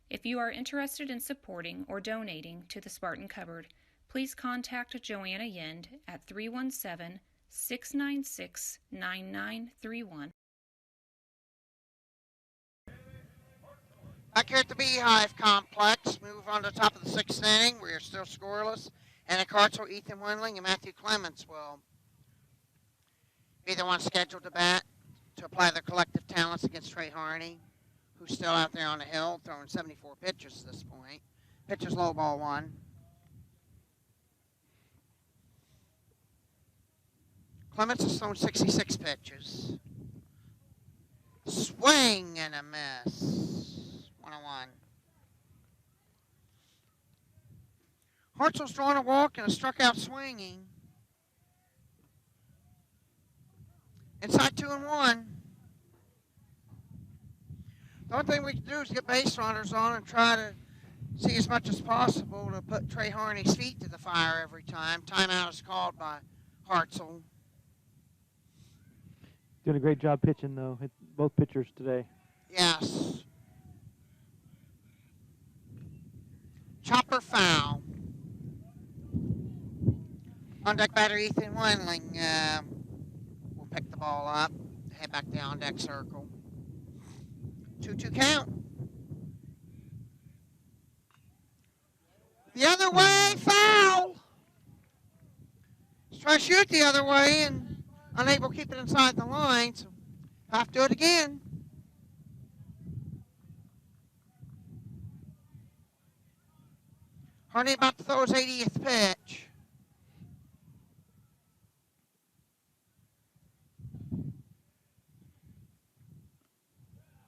If you are interested in supporting or donating to the Spartan Cupboard, please contact Joanna Yend at 317-696-9931. Back here at the Beehive Complex, move on to the top of the 6th inning. We are still scoreless. And Hartzell, Ethan Wendling, and Matthew Clements will be the ones scheduled to bat to apply their collective talents against Trey Harney, who's still out there on the hill throwing 74 pitches at this point. Pitcher's low ball 1. Clements has thrown 66 pitches. Swing and a miss. 1-1. Hartzell's drawn a walk and a struck out swinging. Inside 2-1. The only thing we can do is get base runners on and try to see as much as possible to put Trey Harney's feet to the fire every time. Timeout is called by Hartzell. Doing a great job pitching, though, both pitchers today. Yes. Chopper foul. On deck batter Ethan Wendling will pick the ball up, head back down deck circle. 2-2 count. The other way, foul. He's trying to shoot the other way and unable to keep it inside the line, so have to do it again. Harney about to throw his 80th pitch.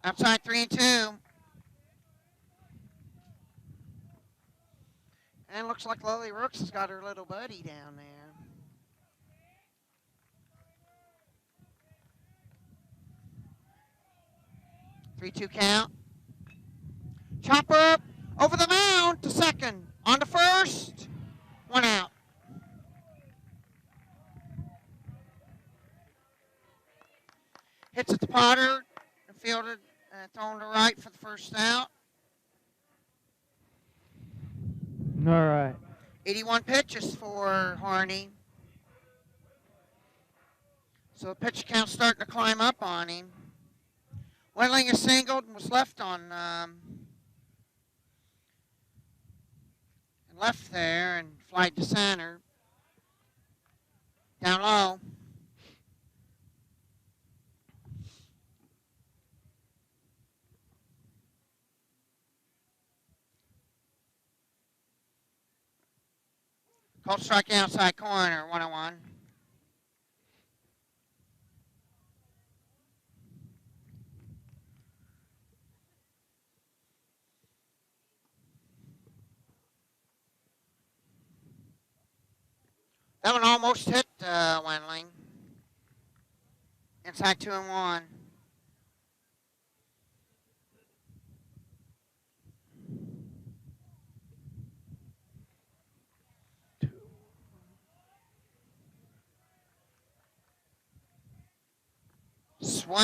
Outside 3-2. And looks like Lily Rooks has got her little buddy down there. Three-two count. Chopper up over the mound to second. On to first. 1 out. Hits at the Potter. And fielded and thrown to right for the first out. All right. 81 pitches for Harney. So the pitch count's starting to climb up on him. Wendling is singled and was left on left there and flied to center. Down low. Called strike outside corner, 1-1. That one almost hit Wendling. Inside 2-1. Swing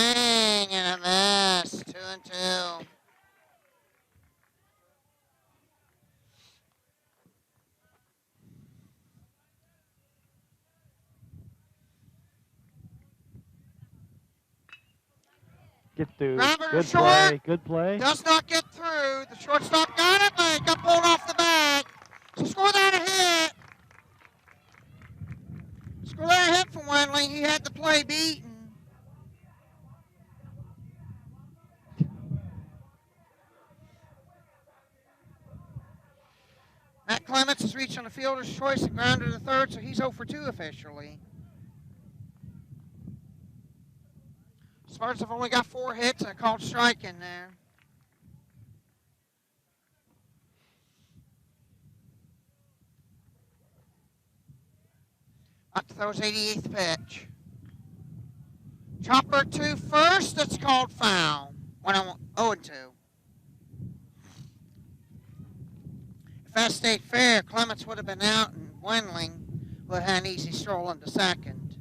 and a miss. 2-2. Get through. Grounder Good short. play. Good play. Does not get through. The shortstop got it, but it got pulled off the bag. So score that a hit. Score that a hit for Wendling. He had the play beaten. Matt Clements has reached on the fielder's choice and grounded to third, so he's 0 for 2 officially. Spartans have only got 4 hits and a called strike in there. Up to throws 88th pitch. Chopper to first, that's called foul. 0-2. If that stayed fair, Clements would have been out and Wendling would have had an easy stroll into second.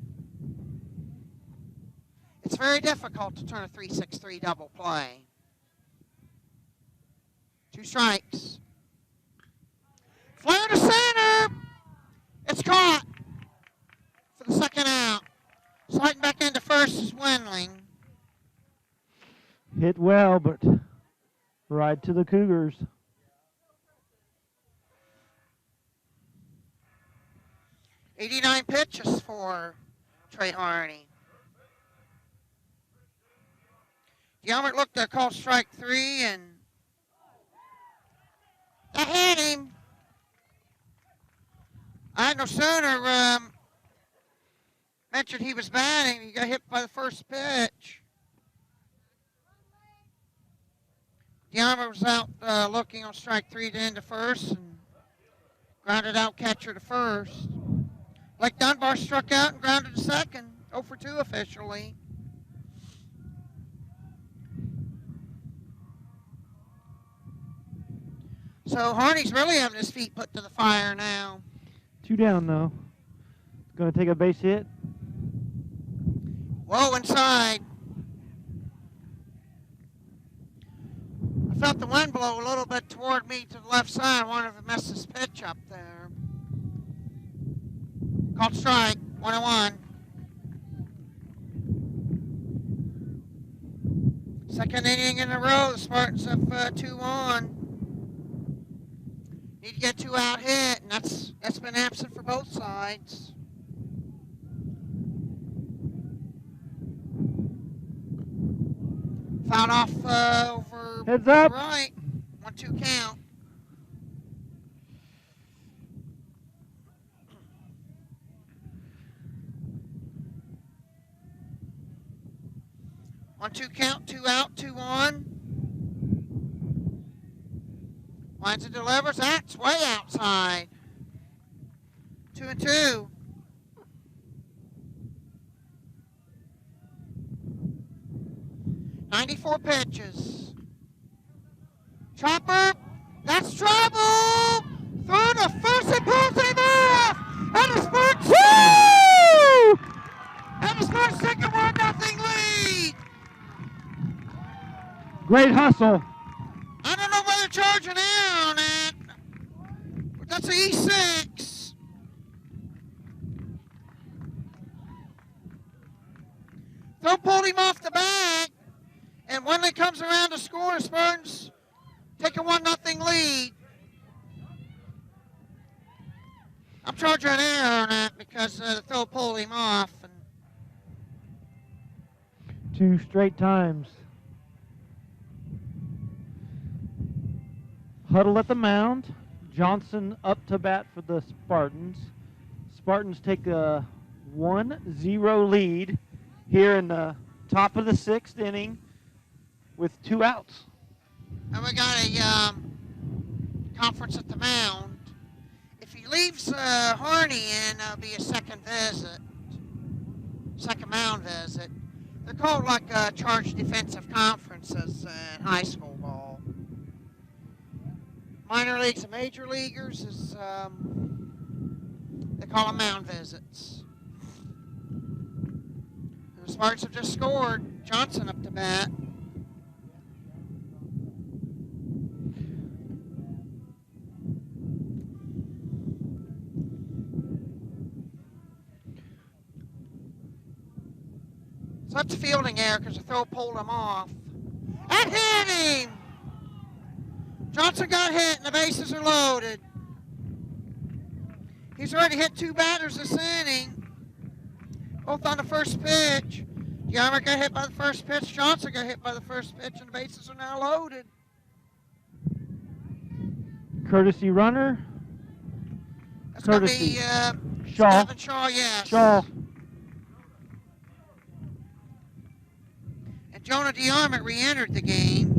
It's very difficult to turn a 3-6-3 double play. 2 strikes. Flare to center. It's caught for the second out. Sliding back into first is Wendling. Hit well, but Ride to the Cougars. '89 pitches for Trey Harney. Yelmer looked to call strike 3, and that hit him. I had no sooner mentioned he was batting, he got hit by the first pitch. Yelmer was out looking on strike 3 to end to first, and grounded out catcher to first. Blake Dunbar struck out and grounded to second. 0 for 2 officially. So Harney's really having his feet put to the fire now. 2 down, though. Going to take a base hit. Whoa, inside. I felt the wind blow a little bit toward me to the left side. I wanted to mess this pitch up there. Called strike, 1-1. Second inning in a row, the Spartans have 2 on. Need to get 2 out hit, and that's been absent for both sides. Fouled off over Heads up. right. 1-2 count. On 2 count, 2 out, 2 on. Winds and delivers. That's way outside. 2-2. .94 pitches. Chopper. That's trouble. Throw to first and pulls him off. And the Spartans. Woo! And the Spartans take a 1-0 lead. Great hustle. I don't know whether to charge an error on that. But that's an E6. Throw pulled him off the bag. And when it comes around to score, the Spartans take a 1-0 lead. I'm charging an error on that because the throw pulled him off. And 2 straight times. Huddle at the mound. Johnson up to bat for the Spartans. Spartans take a 1-0 lead here in the top of the 6th inning with 2 outs. And we got a conference at the mound. If he leaves Harney in, it'll be a second mound visit. They're called like charge defensive conferences in high school ball. Minor leagues and major leaguers is they call them mound visits. And the Spartans have just scored. Johnson up to bat. So that's a fielding error because the throw pulled him off. And hit him! Johnson got hit and the bases are loaded. He's already hit 2 batters this inning, both on the first pitch. Yelmer got hit by the first pitch. Johnson got hit by the first pitch, and the bases are now loaded. Courtesy runner. That's going to be Shaw. Stephen Shaw, yes. Shaw. And Jonah DeArmond re-entered the game.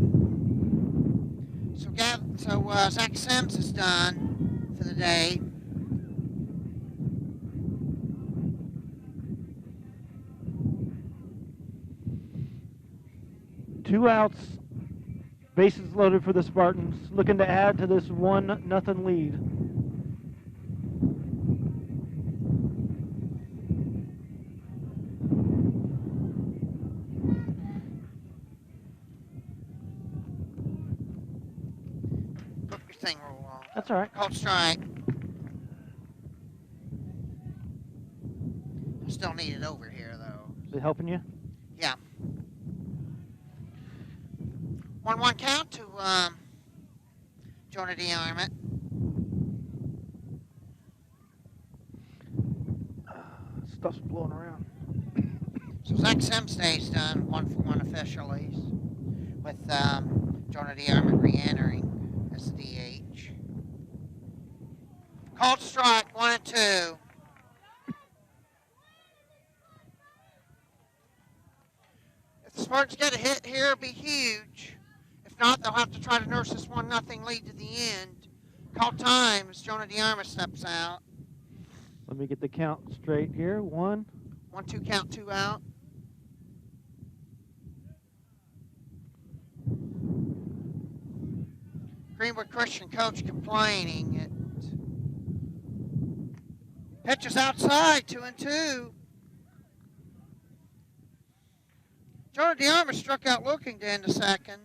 So Zach Sims is done for the day. Two outs. Bases loaded for the Spartans, looking to add to this 1-0 lead. Look your thing roll on. That's all right. Called strike. I still need it over here, though. Is it helping you? Yeah. 1-1 count to Jonah DeArmond. Stuff's blowing around. So Zach Simstay's done 1-for-1 officially with Jonah DeArmond re-entering as the DH. Called strike, 1-2. If the Spartans get a hit here, it'll be huge. If not, they'll have to try to nurse this 1-0 lead to the end. Called time as Jonah DeArmond steps out. Let me get the count straight here. 1. 1-2 count, 2 out. Greenwood Christian coach complaining. Pitch is outside, 2-2. Jonah DeArmond struck out looking to end the second.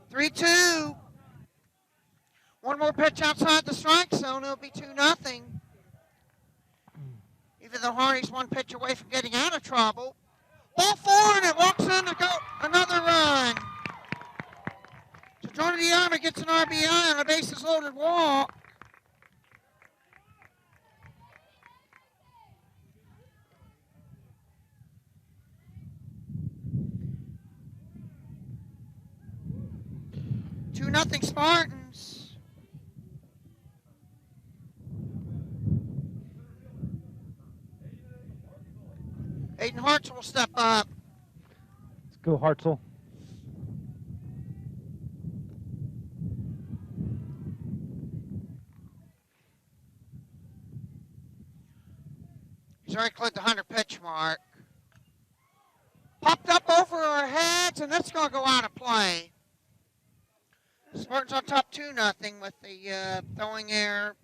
Three-two. One more pitch outside the strike zone, it'll be 2-0. Even though Harney's one pitch away from getting out of trouble. Ball forward, and it walks in to go another run. So Jonah DeArmond gets an RBI on a bases loaded walk. Nothing Spartans. Aiden Hartzell will step up. Let's go, Hartzell. He's already cleared the 100 pitch mark. Popped up over our heads, and that's going to go out of play. Spartans on top 2-0 with the throwing error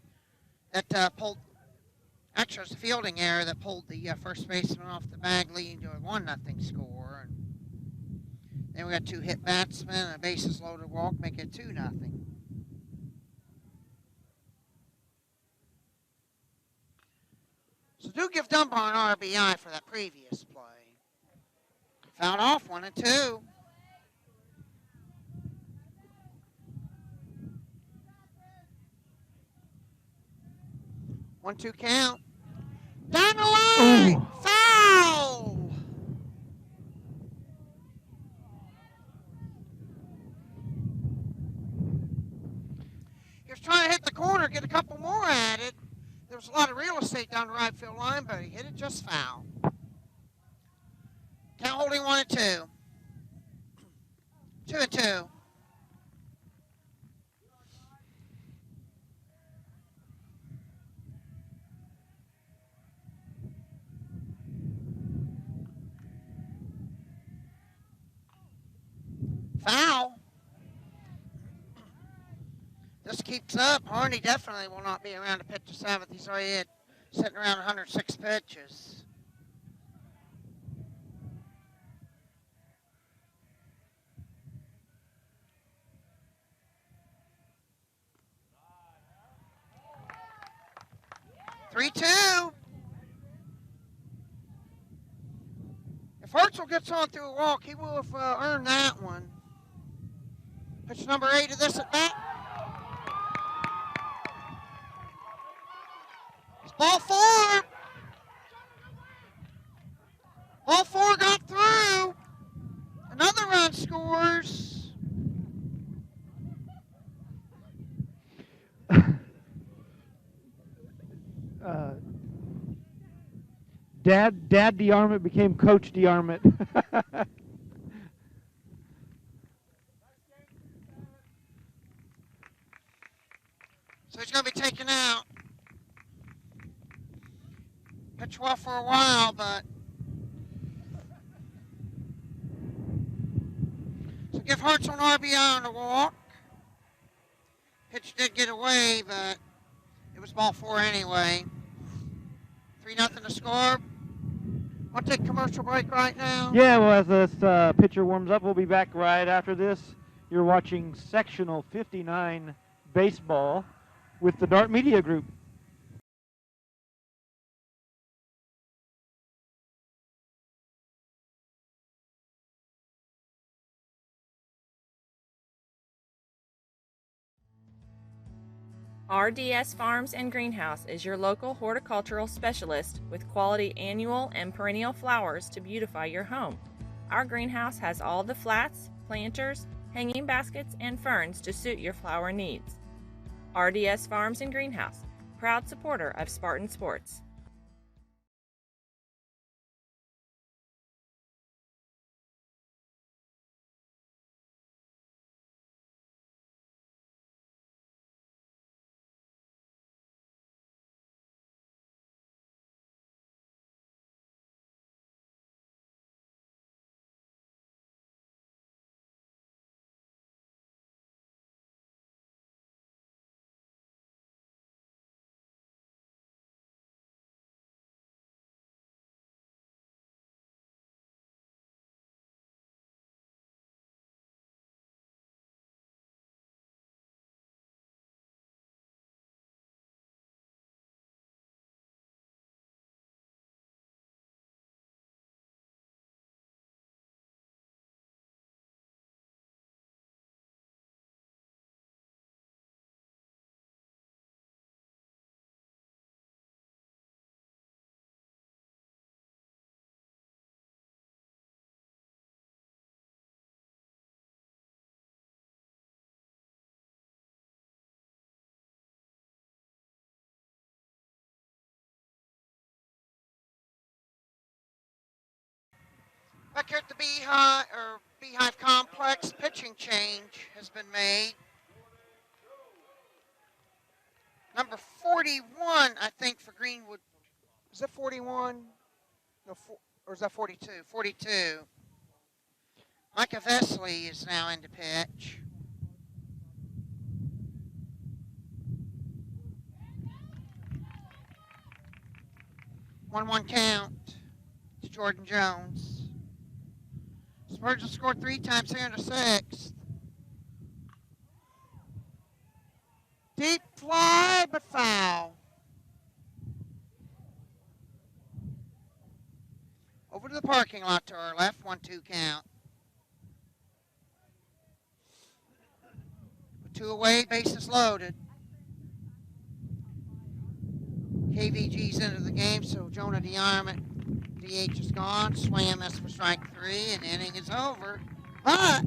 that pulled. Actually, it was the fielding error that pulled the first baseman off the bag, leading to a 1-0 score. And then we got 2 hit batsmen and a bases loaded walk, make it 2-0. So do give Dunbar an RBI for that previous play. Fouled off 1-2. 1-2 count. Down the line. Ooh. Foul. He was trying to hit the corner, get a couple more at it. There was a lot of real estate down the right field line, but he hit it just foul. Count holding 1-2. 2-2. Foul. This keeps up. Harney definitely will not be around to pitch the 7th. He's already sitting around 106 pitches. Three-two. If Hartzell gets on through a walk, he will have earned that one. Pitch number 8 of this at bat. It's ball 4. Ball 4 got through. Another run scores. Dad DeArmond became Coach DeArmond. So he's going to be taken out. Pitched well for a while, but so give Hartzell an RBI on the walk. Pitch did get away, but it was ball 4 anyway. 3-0 to score. Want to take a commercial break right now? Yeah, well, as this pitcher warms up, we'll be back right after this. You're watching Sectional 59 Baseball with the Dart Media Group. RDS Farms and Greenhouse is your local horticultural specialist with quality annual and perennial flowers to beautify your home. Our greenhouse has all the flats, planters, hanging baskets, and ferns to suit your flower needs. RDS Farms and Greenhouse, proud supporter of Spartan Sports. Back here at the Beehive Complex, pitching change has been made. Number 41, I think, for Greenwood. Is that 41? No, or is that 42? 42. Micah Vesley is now into pitch. One count to Jordan Jones. Spartans scored 3 times here in the 6th. Deep fly, but foul. Over to the parking lot to our left, 1-2 count. With 2 away, bases loaded. KVG's into the game, so Jonah DeArmond, DH is gone. Swam that's for strike 3, and inning is over. But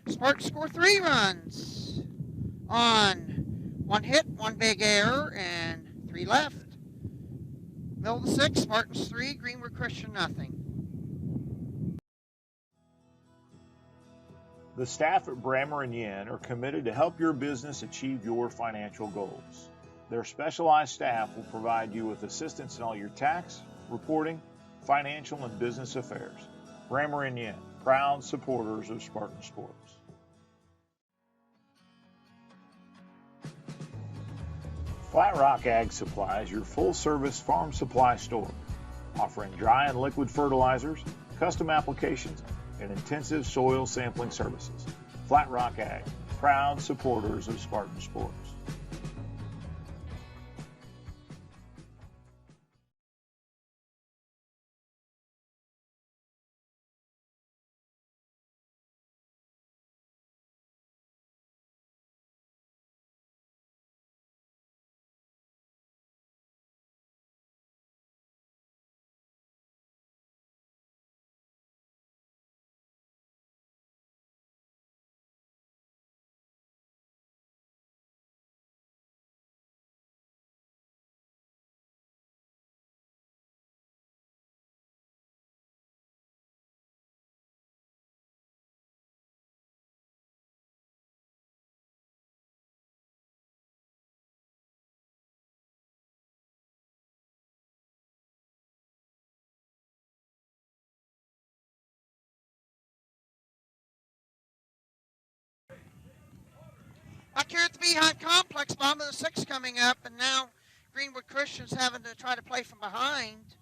Spartans score 3 runs on 1 hit, 1 big error, and 3 left. Middle of the 6th, Spartans 3, Greenwood Christian nothing. The staff at Brammer & Yen are committed to help your business achieve your financial goals. Their specialized staff will provide you with assistance in all your tax, reporting, financial, and business affairs. Brammer & Yen, proud supporters of Spartan Sports. Flat Rock Ag Supply is your full-service farm supply store, offering dry and liquid fertilizers, custom applications, and intensive soil sampling services. Flat Rock Ag, proud supporters of Spartan Sports. Back here at the Beehive Complex, bottom of the 6th coming up, and now Greenwood Christian's having to try to play from behind.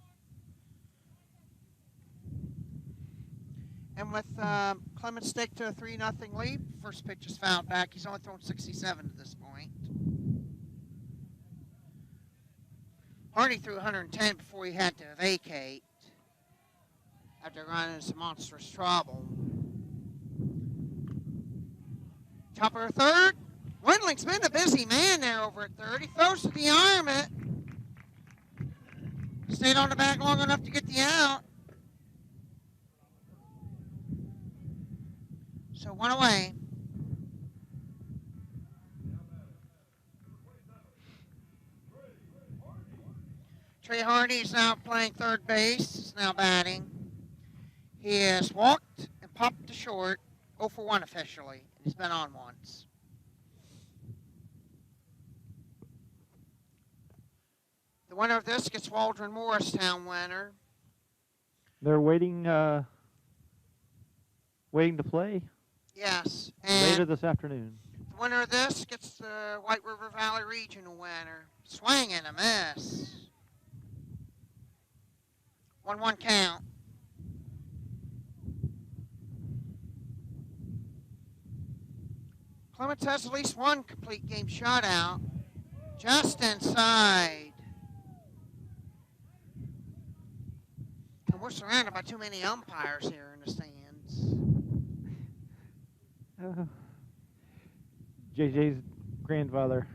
And with Clemens stick to a 3-0 lead, first pitch is fouled back. He's only thrown 67 to this point. Hardy threw 110 before he had to vacate after running into some monstrous trouble. Top of the third. Wendling's been a busy man there over at third. He throws to the arm it. Stayed on the bag long enough to get the out. So one away. Trey Hardy is now playing third base. He's now batting. He has walked and popped to short. 0 for 1 officially. He's been on once. The winner of this gets Waldron Morristown winner. They're waiting to play Yes. later And this afternoon. the winner of this gets the White River Valley Regional winner. Swing and a miss. 1-1 count. Clements has at least one complete game shutout. Just inside. And we're surrounded by too many umpires here in the stands. JJ's grandfather.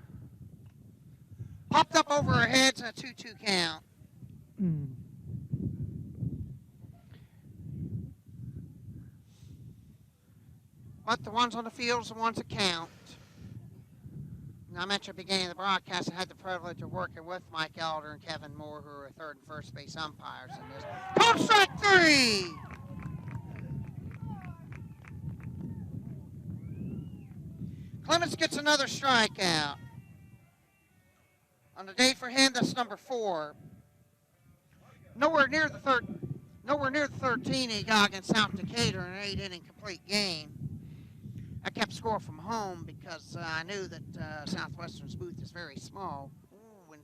Popped up over our heads in a 2-2 count. But the ones on the field is the ones that count. Now, I mentioned at the beginning of the broadcast, I had the privilege of working with Mike Elder and Kevin Moore, who are third and first base umpires in this. Called strike 3! Clements gets another strikeout. On the day for him, that's number 4. Nowhere near the 13 he got against South Decatur in an 8-inning complete game. I kept score from home because I knew that Southwestern's booth is very small. Ooh, and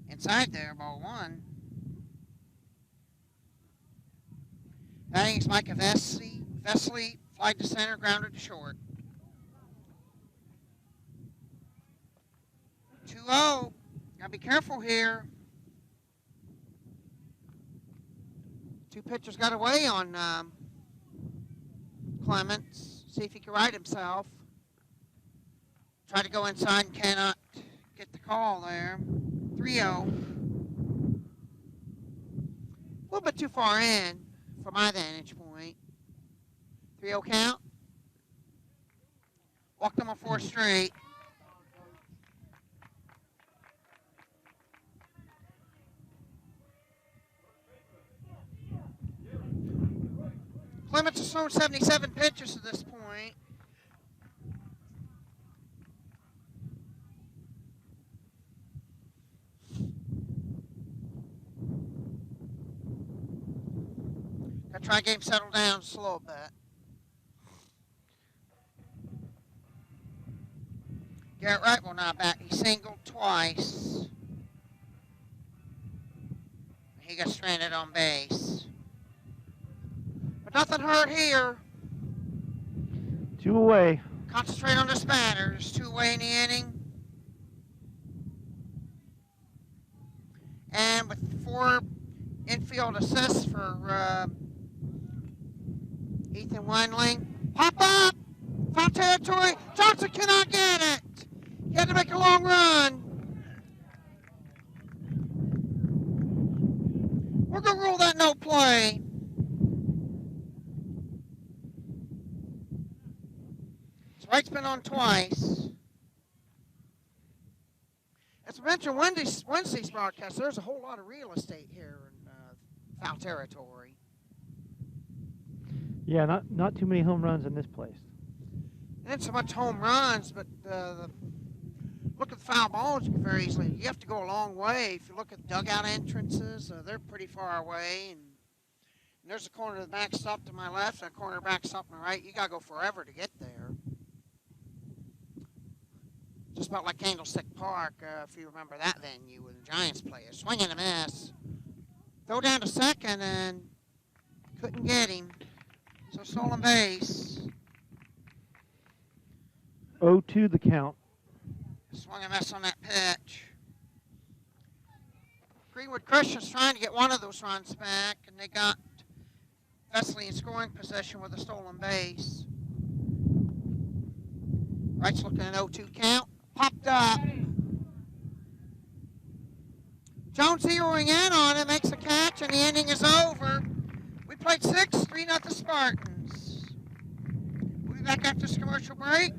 inside there, ball 1. Batting is Micah Vesley, flied to center, grounded to short. 2-0. Gotta be careful here. 2 pitchers got away on Clements. See if he can right himself. Try to go inside and cannot get the call there. 3-0. A little bit too far in from my vantage point. 3-0 count. Walked him on 4 straight. Clements has thrown 77 pitches at this point. Gotta try and get him settled down just a little bit. Garrett Wright will now bat. He singled twice. He got stranded on base. Nothing hurt here. 2 away. Concentrate on this batter. There's 2 away in the inning. And with 4 infield assists for Ethan Wendling. Pop up! Foul territory. Johnson cannot get it. He had to make a long run. We're going to rule that no play. Wright's been on twice. As I mentioned Wednesday's broadcast, there's a whole lot of real estate here in foul territory. Yeah, not too many home runs in this place. Not so much home runs, but look at the foul balls you can very easily. You have to go a long way. If you look at dugout entrances, they're pretty far away. And there's a corner of the backstop to my left and a corner of the backstop to my right. You got to go forever to get there. Just about like Candlestick Park, if you remember that venue with the Giants players. Swing and a miss. Throw down to second and couldn't get him. So stolen base. 0-2 the count. Swung and miss on that pitch. Greenwood Christian's trying to get one of those runs back, and they got Vesley in scoring possession with a stolen base. Right's looking at 0-2 count. Popped up. Jones zeroing in on it, makes a catch, and the inning is over. We played 6, 3-0 Spartans. We'll be back after this commercial break.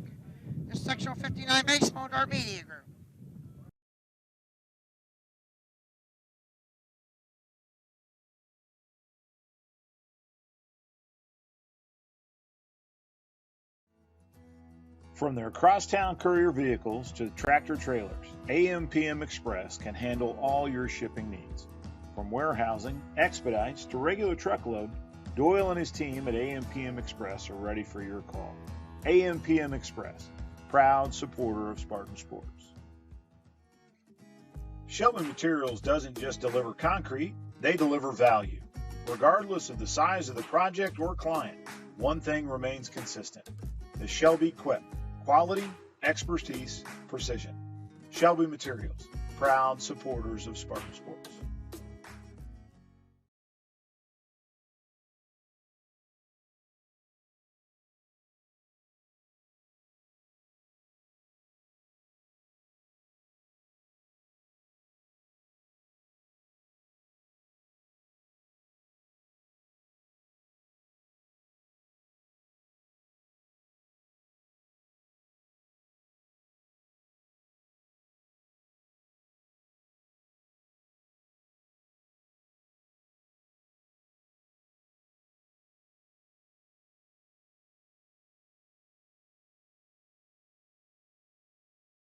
This is Sectional 59 Baseball and our media group. From their crosstown courier vehicles to tractor trailers, AM/PM Express can handle all your shipping needs. From warehousing, expedites, to regular truckload, Doyle and his team at AM/PM Express are ready for your call. AM/PM Express, proud supporter of Spartan sports. Shelby Materials doesn't just deliver concrete, they deliver value. Regardless of the size of the project or client, one thing remains consistent: the Shelby Quip. Quality, expertise, precision. Shelby Materials, proud supporters of Spartan sports.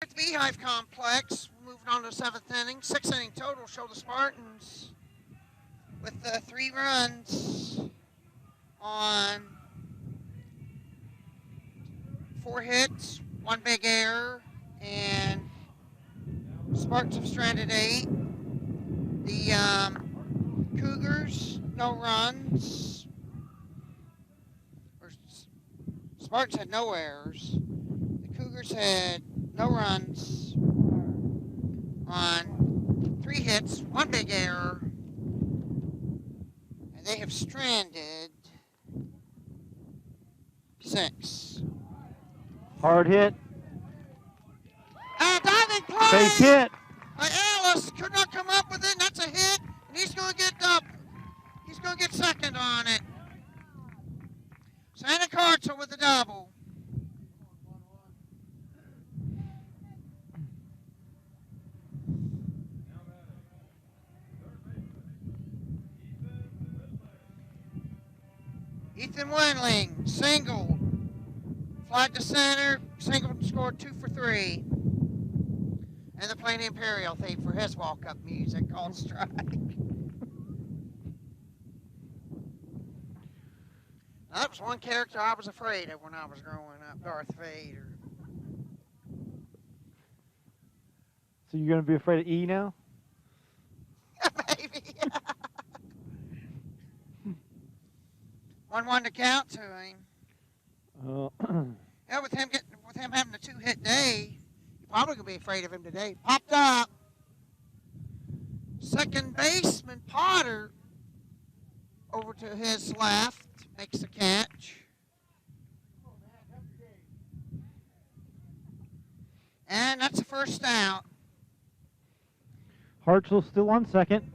At the Beehive Complex, moving on to the 7th inning. 6 inning total show the Spartans with 3 runs on 4 hits, 1 big error, and Spartans have stranded 8. The Cougars, no runs. Spartans had no errors. The Cougars had no runs on 3 hits, 1 big error, and they have stranded 6. Hard hit. Diving play! Base hit. Ellis could not come up with it, and that's a hit, and he's going to get up. He's going to get second on it. Santa Carta with a double. Ethan Wendling, single. Fly to center, single scored 2 for 3. And they're playing the Imperial theme for his walk-up music on strike. That was one character I was afraid of when I was growing up, Darth Vader. So you're going to be afraid of E now? Maybe. 1-1 to count to him. Yeah, with him having a 2-hit day, you're probably gonna be afraid of him today. Popped up. Second baseman Potter over to his left makes the catch. And that's the first out. Hartzell still on second.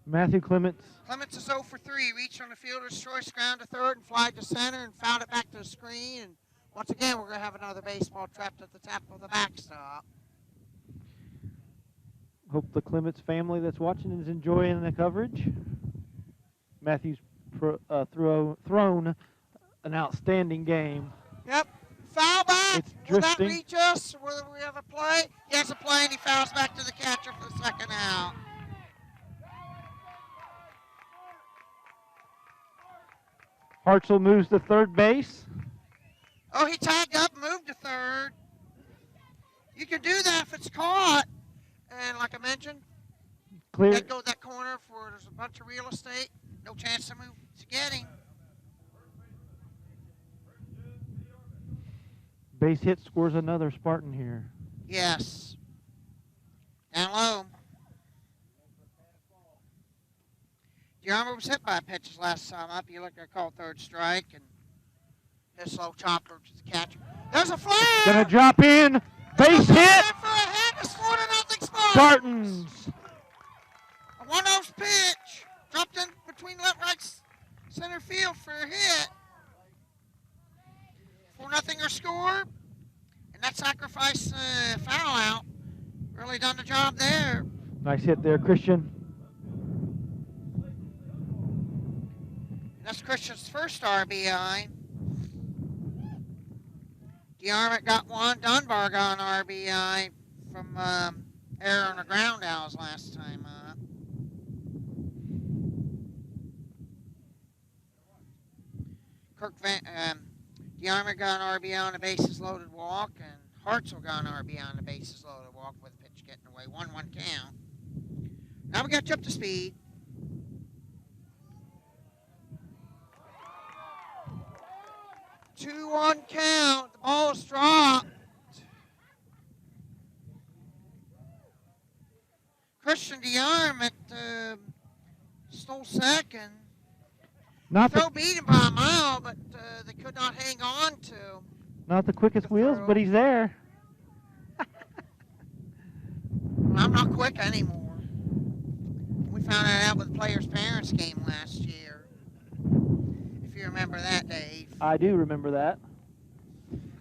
Matthew Clements. Clements is 0 for 3. Reached on the fielder's choice, ground to third, and flied to center, and fouled it back to the screen. And once again, we're going to have another baseball trapped at the top of the backstop. Hope the Clements family that's watching is enjoying the coverage. Matthew's thrown an outstanding game. Yep. Foul back. It's Will that drifting. reach us? Will we have a play? He has a play, and he fouls back to the catcher for the second out. Hartzell moves to third base. Oh, he tagged up, moved to third. You can do that if it's caught. And like I mentioned, Clear. that go to that corner for there's a bunch of real estate. No chance to move to get him. Base hit scores another Spartan here. Yes. Down low. DeArmor was hit by pitches last time up. You look, I called third strike, and This low chopper to the catcher. There's a flag. Gonna drop in. Base hit. For a hit. It's 4-0 Spartans. A 1-0 pitch. Dropped in between left, right, center field for a hit. 4-0 our score. And that sacrifice foul out really done the job there. Nice hit there, Christian. That's Christian's first RBI. DeArmond got one. Dunbar got an RBI from error on the ground outs last time up. DeArmond got an RBI on a bases loaded walk, and Hartzell got an RBI on a bases loaded walk with a pitch getting away. 1-1 count. Now we got you up to speed. Two on count. The ball is dropped. Christian DeArmond stole second. Not Throw the, beat him by a mile, but they could not hang on to. not the quickest the wheels, throw. but he's there. I'm not quick anymore. We found that out with the players' parents game last year. If you remember that, Dave. I do remember that.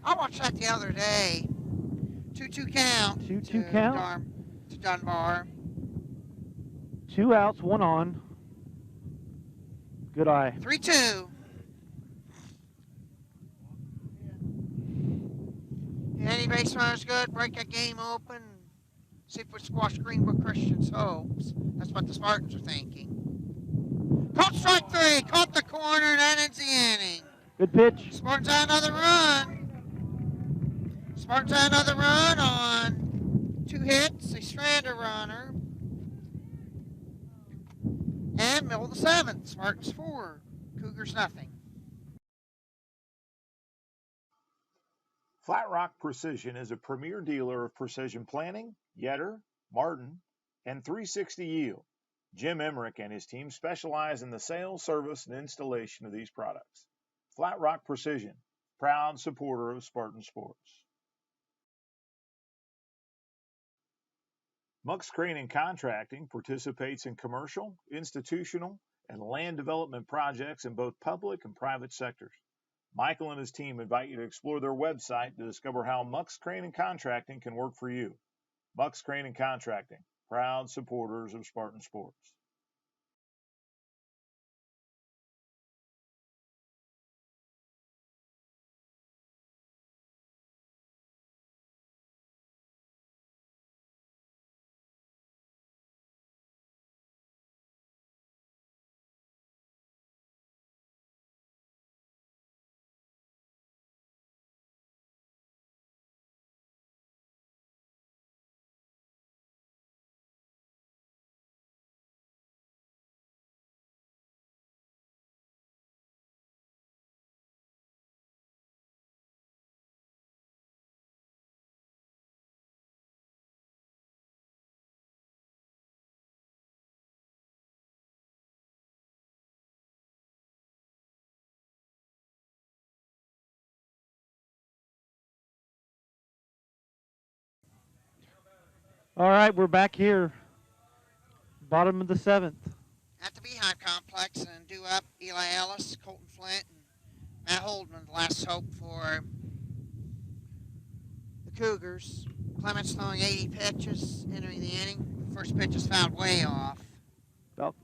I watched that the other day. 2-2 count. 2-2 count. To Dunbar. 2 outs, 1 on. Good eye. 3-2. Any base runner's good. Break that game open. See if we squash Greenwood Christian's hopes. That's what the Spartans are thinking. Caught strike 3. Caught the corner, and that ends the inning. Good pitch. Spartans had another run. Spartans had another run on 2 hits. They strand a runner. And middle of the 7th. Spartans 4. Cougars nothing. Flat Rock Precision is a premier dealer of precision planting, Yetter, Martin, and 360 Yield. Jim Emmerich and his team specialize in the sales, service, and installation of these products. Flat Rock Precision, proud supporter of Spartan sports. Muck's Crane and Contracting participates in commercial, institutional, and land development projects in both public and private sectors. Michael and his team invite you to explore their website to discover how Muck's Crane and Contracting can work for you. Muck's Crane and Contracting, proud supporters of Spartan sports. All right, we're back here. Bottom of the 7th. At the Beehive Complex, and due up Eli Ellis, Colton Flint, and Matt Holdman, the last hope for the Cougars. Clements throwing 80 pitches, entering the inning. First pitch is fouled way off. About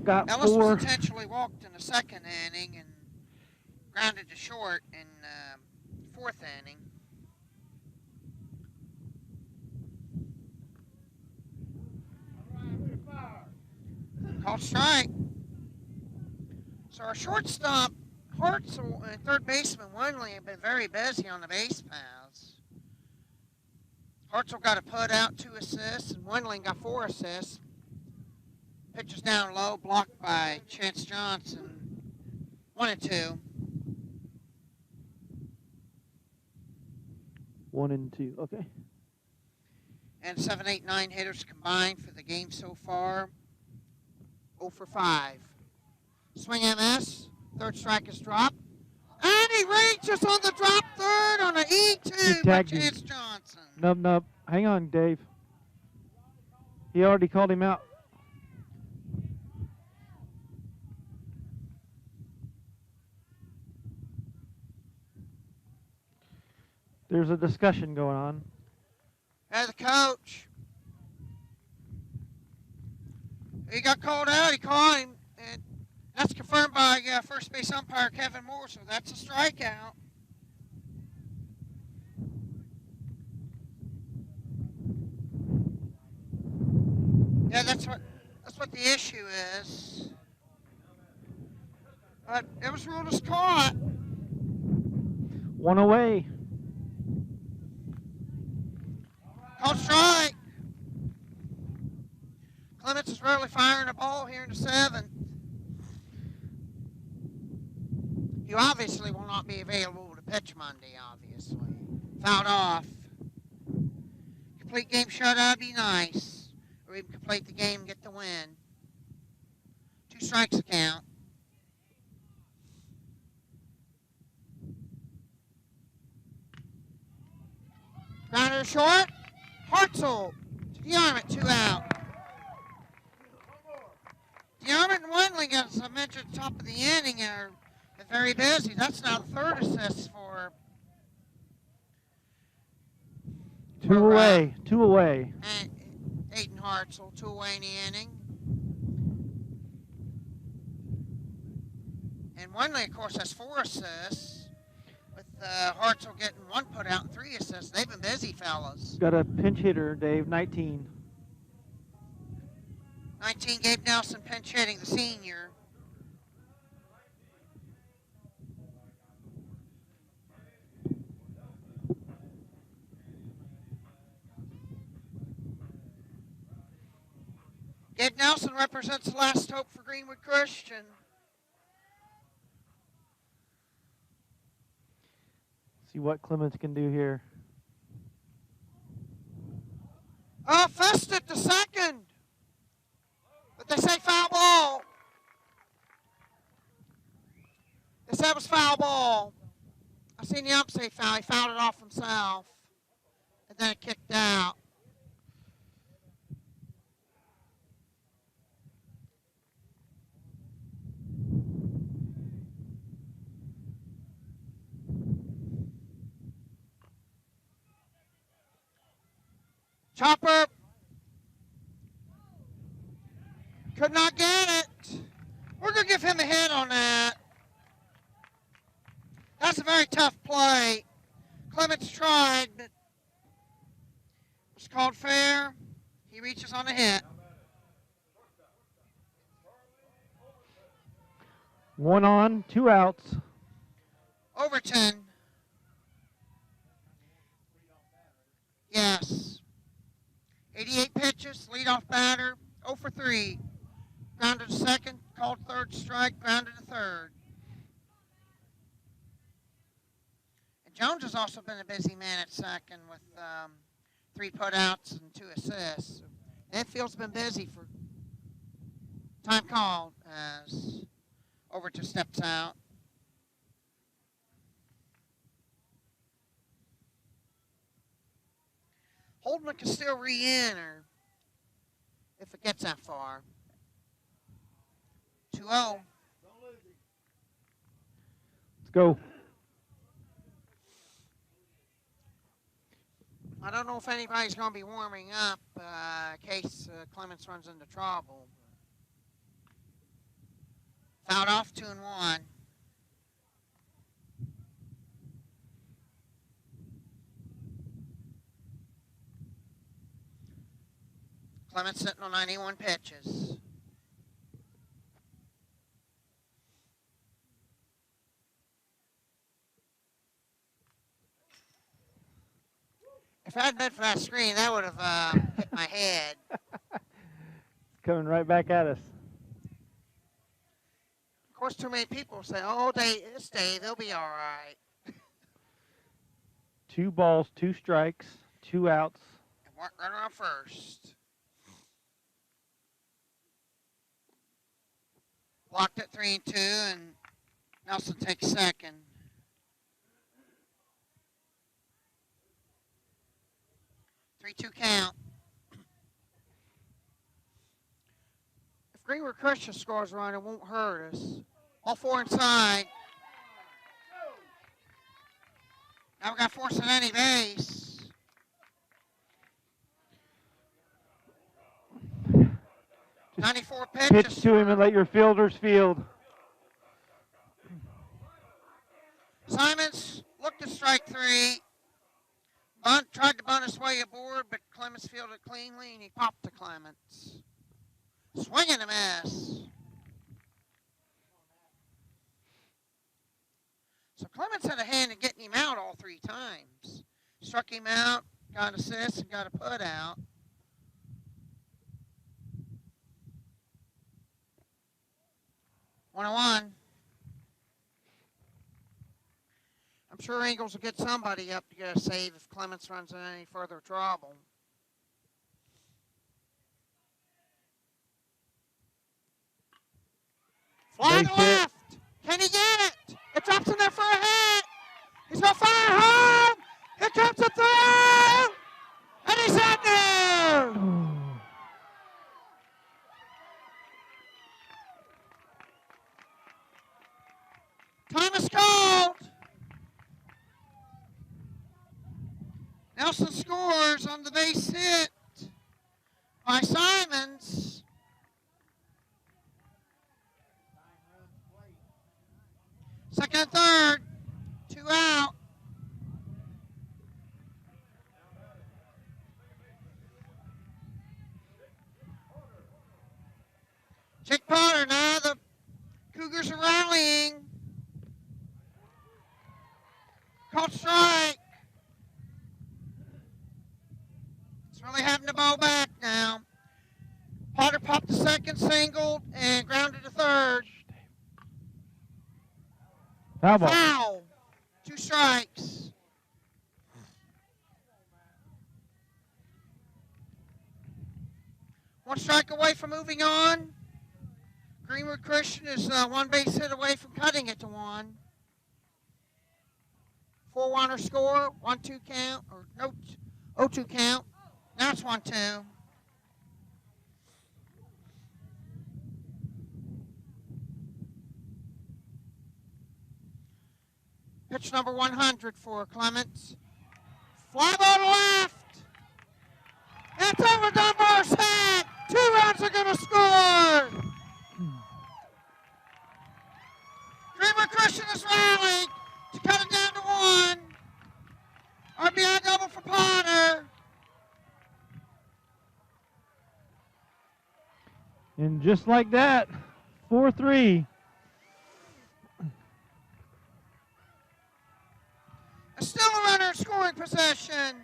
got Ellis 4. was intentionally walked in the 2nd inning and grounded to short in 4th inning. Called strike. So our shortstop, Hartzell, and third baseman Winley have been very busy on the base paths. Hartzell got a put out, 2 assists, and Winley got 4 assists. Pitch is down low, blocked by Chance Johnson. 1-2. 1-2. Okay. And 7, 8, 9 hitters combined for the game so far. 0 for 5. Swing MS, Third strike is dropped. And he reaches on the drop third on an He E2 by tagged him. Chance Johnson. Nub. Hang on, Dave. He already called him out. There's a discussion going on. As the coach. He got called out. He caught him. And that's confirmed by first base umpire Kevin Moore. So that's a strikeout. Yeah, that's what the issue is. But it was ruled as caught. One away. Called strike. Clements is rarely firing a ball here in the seventh. You obviously will not be available to pitch Monday, obviously. Fouled off. Complete game shutout would be nice. Or even complete the game and get the win. 2 strikes a count. Grounder short. Hartzell to the arm at 2 out. DeArmond and Wendling, as I mentioned at the top of the inning, are very busy. That's now the 3rd assist for 2 away. 2 away. Aiden Hartzell, 2 away in the inning. And Wendling, of course, has 4 assists. With Hartzell getting 1 put out and 3 assists. They've been busy, fellas. Got a pinch hitter, Dave, 19. 19, Gabe Nelson pinch hitting, the senior. Gabe Nelson represents the last hope for Greenwood Christian. See what Clements can do here. Oh, Fested to second. But they say foul ball. They said it was foul ball. I seen the ump say foul. He fouled it off himself. And then it kicked out. Chopper could not get it. We're going to give him a hit on that. That's a very tough play. Clements tried, but it was called fair. He reaches on a hit. 1 on, 2 outs. Overton. Yes. 88 pitches, leadoff batter, 0 for 3. Grounded to second, called third strike, grounded to third. And Jones has also been a busy man at second with 3 putouts and 2 assists. Infield's been busy for time called as Overton steps out. Holdman can still re-enter if it gets that far. 2-0. Let's go. I don't know if anybody's going to be warming up in case Clements runs into trouble. Fouled off 2-1. Clements sitting on 91 pitches. If I hadn't been for that screen, that would have hit my head. Coming right back at us. Of course, too many people say, oh, it's Dave, they'll be all right. 2 balls, 2 strikes, 2 outs. And Mark runner on first. Blocked at 3-2, and Nelson takes second. Three-two count. If Greenwood Christian scores a run, it won't hurt us. All four inside. Now we got force at any base. Just 94 pitch pitches. to him and let your fielders field. Simons looked at strike three. Tried to bunt his way aboard, but Clements fielded cleanly, and he popped to Clements. Swing and a miss. So Clements had a hand in getting him out all three times. Struck him out, got an assist, and got a put out. One. I'm sure Ingles will get somebody up to get a save if Clements runs into any further trouble. Fly to left. Can he get it? It drops in there for a hit. He's going to fire home. Here comes the throw. And he's in there. Time is called. Nelson scores on the base hit by Simons. Second and third, 2 out. Jake Potter, now the Cougars are rallying. Caught strike. It's really having to bow back now. Potter popped the second, singled, and grounded to third. Foul ball. Foul. 2 strikes. One strike away from moving on. Greenwood Christian is 1 base hit away from cutting it to 1. 4-1 score, 1-2 count, or no, 0-2 count. Now it's 1-2. Pitch number 100 for Clements. Fly ball to left. It's over Dunbar's head. 2 runs are going to score. Greenwood Christian is rallied to cut it down to 1. RBI double for Potter. And just like that, 4-3. Still a runner in scoring possession.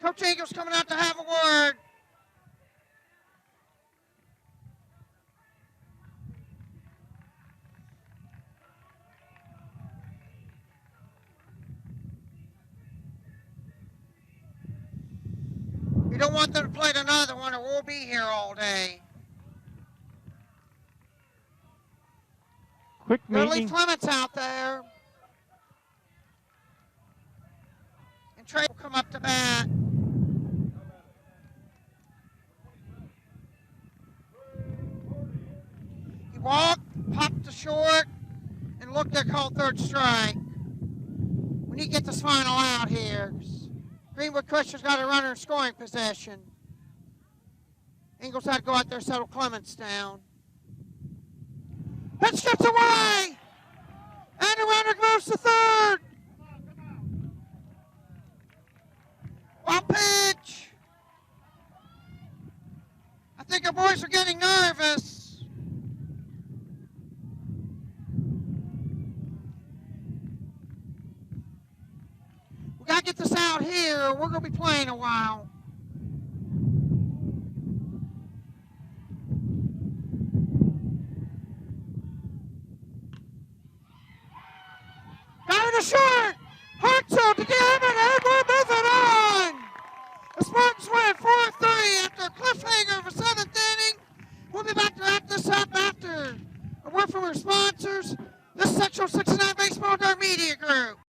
Coach Ingles coming out to have a word. You don't want them to play another one or we'll be here all day. Quick Gonna meeting. leave Clements out there. And Trey will come up to bat. He walked, popped to short, and looked at called third strike. We need to get this final out here. Greenwood Christian's got a runner in scoring possession. Ingles had to go out there and settle Clements down. Pitch gets away! And the runner moves to third. Wild pitch. I think our boys are getting nervous. We got to get this out here. We're going to be playing a while. Short! Hartzell to get him and we're moving on! The Spartans win 4-3 after a cliffhanger of a 7th inning. We'll We'll be back to wrap this up after a word from our sponsors, the Sectional 69 Baseball Dart Media Group.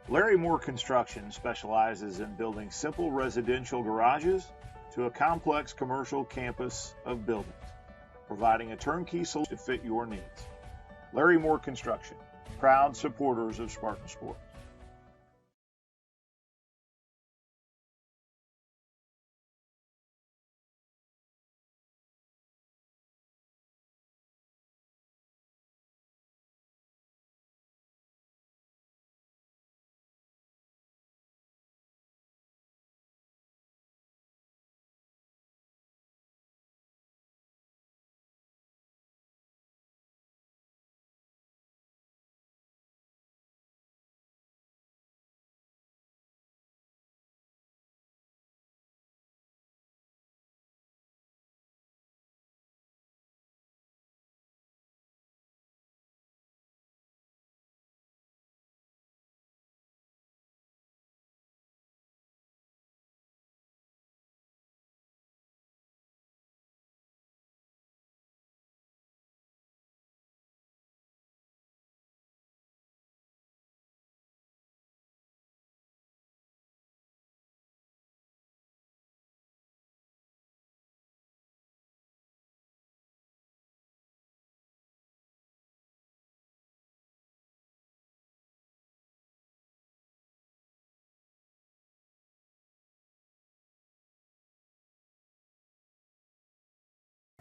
Larry Moore Construction specializes in building simple residential garages to a complex commercial campus of buildings, providing a turnkey solution to fit your needs. Larry Moore Construction, proud supporters of Spartan Sports.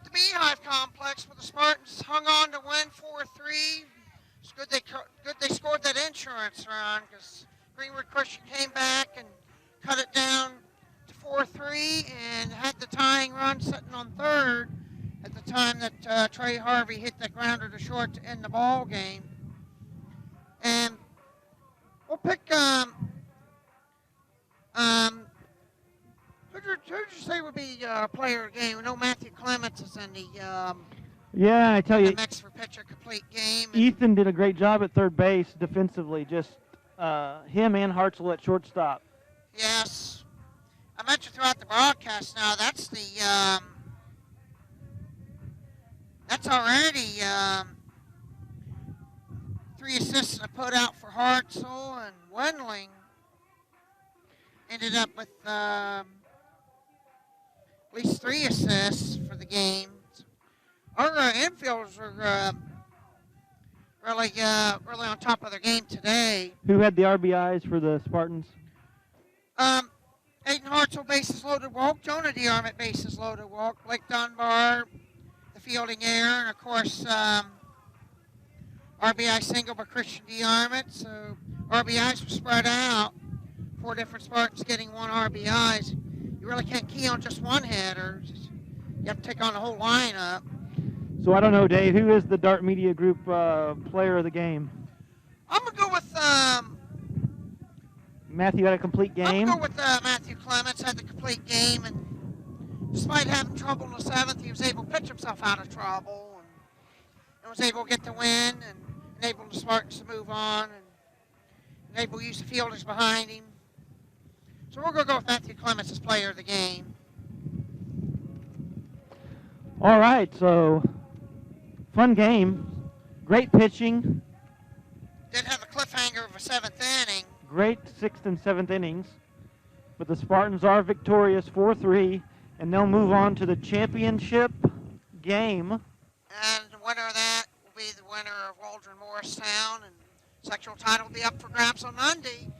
The Beehive Complex where the Spartans hung on to win 4-3. It's good they scored that insurance run because Greenwood Christian came back and cut it down to 4-3 and had the tying run sitting on third at the time that Trey Harvey hit that grounder to short to end the ball game. And we'll pick who'd you say would be player of the game? We know Matthew Clements is in the Yeah, I tell you, mix for pitcher complete game. Ethan did a great job at third base defensively. Just him and Hartzell at shortstop. Yes. I mentioned throughout the broadcast now, that's already 3 assists I put out for Hartzell, and Wendling ended up with at least 3 assists for the game. Our infielders were really on top of their game today. Who had the RBIs for the Spartans? Aiden Hartzell, bases loaded walk. Jonah DeArmond, bases loaded walk. Blake Dunbar, the fielding error. And, of course, RBI single by Christian DeArmond. So RBIs were spread out. 4 different Spartans getting 1 RBIs. You really can't key on just one hitter. You have to take on the whole lineup. So I don't know, Dave, who is the Dart Media Group player of the game? I'm going to go with Matthew had a complete game. I'm going to go with Matthew Clements, had the complete game, and despite having trouble in the 7th, he was able to pitch himself out of trouble and was able to get the win and enable the Spartans to move on and able to use the fielders behind him. So we're going to go with Matthew Clements as player of the game. All right, so fun game. Great pitching. Did have a cliffhanger of a 7th inning. Great 6th and 7th innings. But the Spartans are victorious 4-3, and they'll move on to the championship game. And the winner of that will be the winner of Waldron Morristown, and sectional title will be up for grabs on Monday.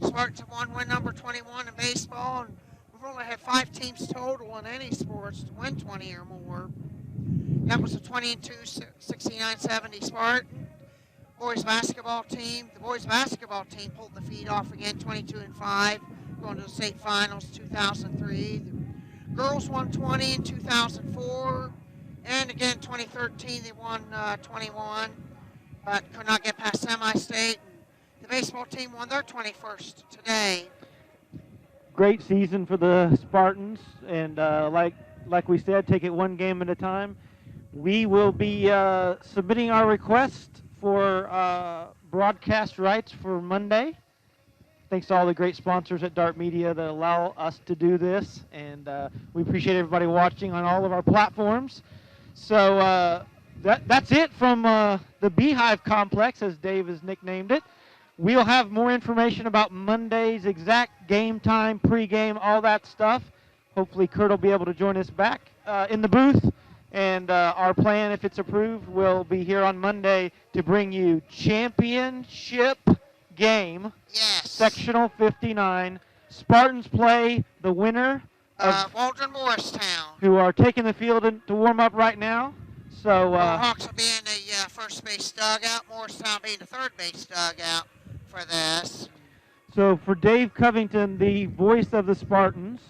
Spartans have won win number 21 in baseball, and we've only had 5 teams total in any sports to win 20 or more. That was the 22, 69, 70 Spartan. Boys basketball team. The boys basketball team pulled the feet off again, 22-5, going to the state finals 2003. The girls won 20 in 2004, and again 2013 they won 21, but could not get past semi-state. The baseball team won their 21st today. Great season for the Spartans, and like we said, take it one game at a time. We will be submitting our request for broadcast rights for Monday, thanks to all the great sponsors at Dart Media that allow us to do this. And we appreciate everybody watching on all of our platforms. So that's it from the Beehive Complex, as Dave has nicknamed it. We'll have more information about Monday's exact game time, pregame, all that stuff. Hopefully Kurt will be able to join us back in the booth. And our plan, if it's approved, will be here on Monday to bring you championship game. Yes. Sectional 59. Spartans play the winner of Waldron Morristown. who are taking the field to warm up right now. So Hawks will be in the first base dugout. Morristown will be in the third base dugout for this. So for Dave Covington, the voice of the Spartans,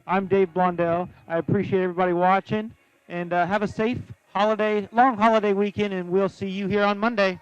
I'm Dave Blondell. I appreciate everybody watching, and have a safe long holiday weekend, and we'll see you here on Monday.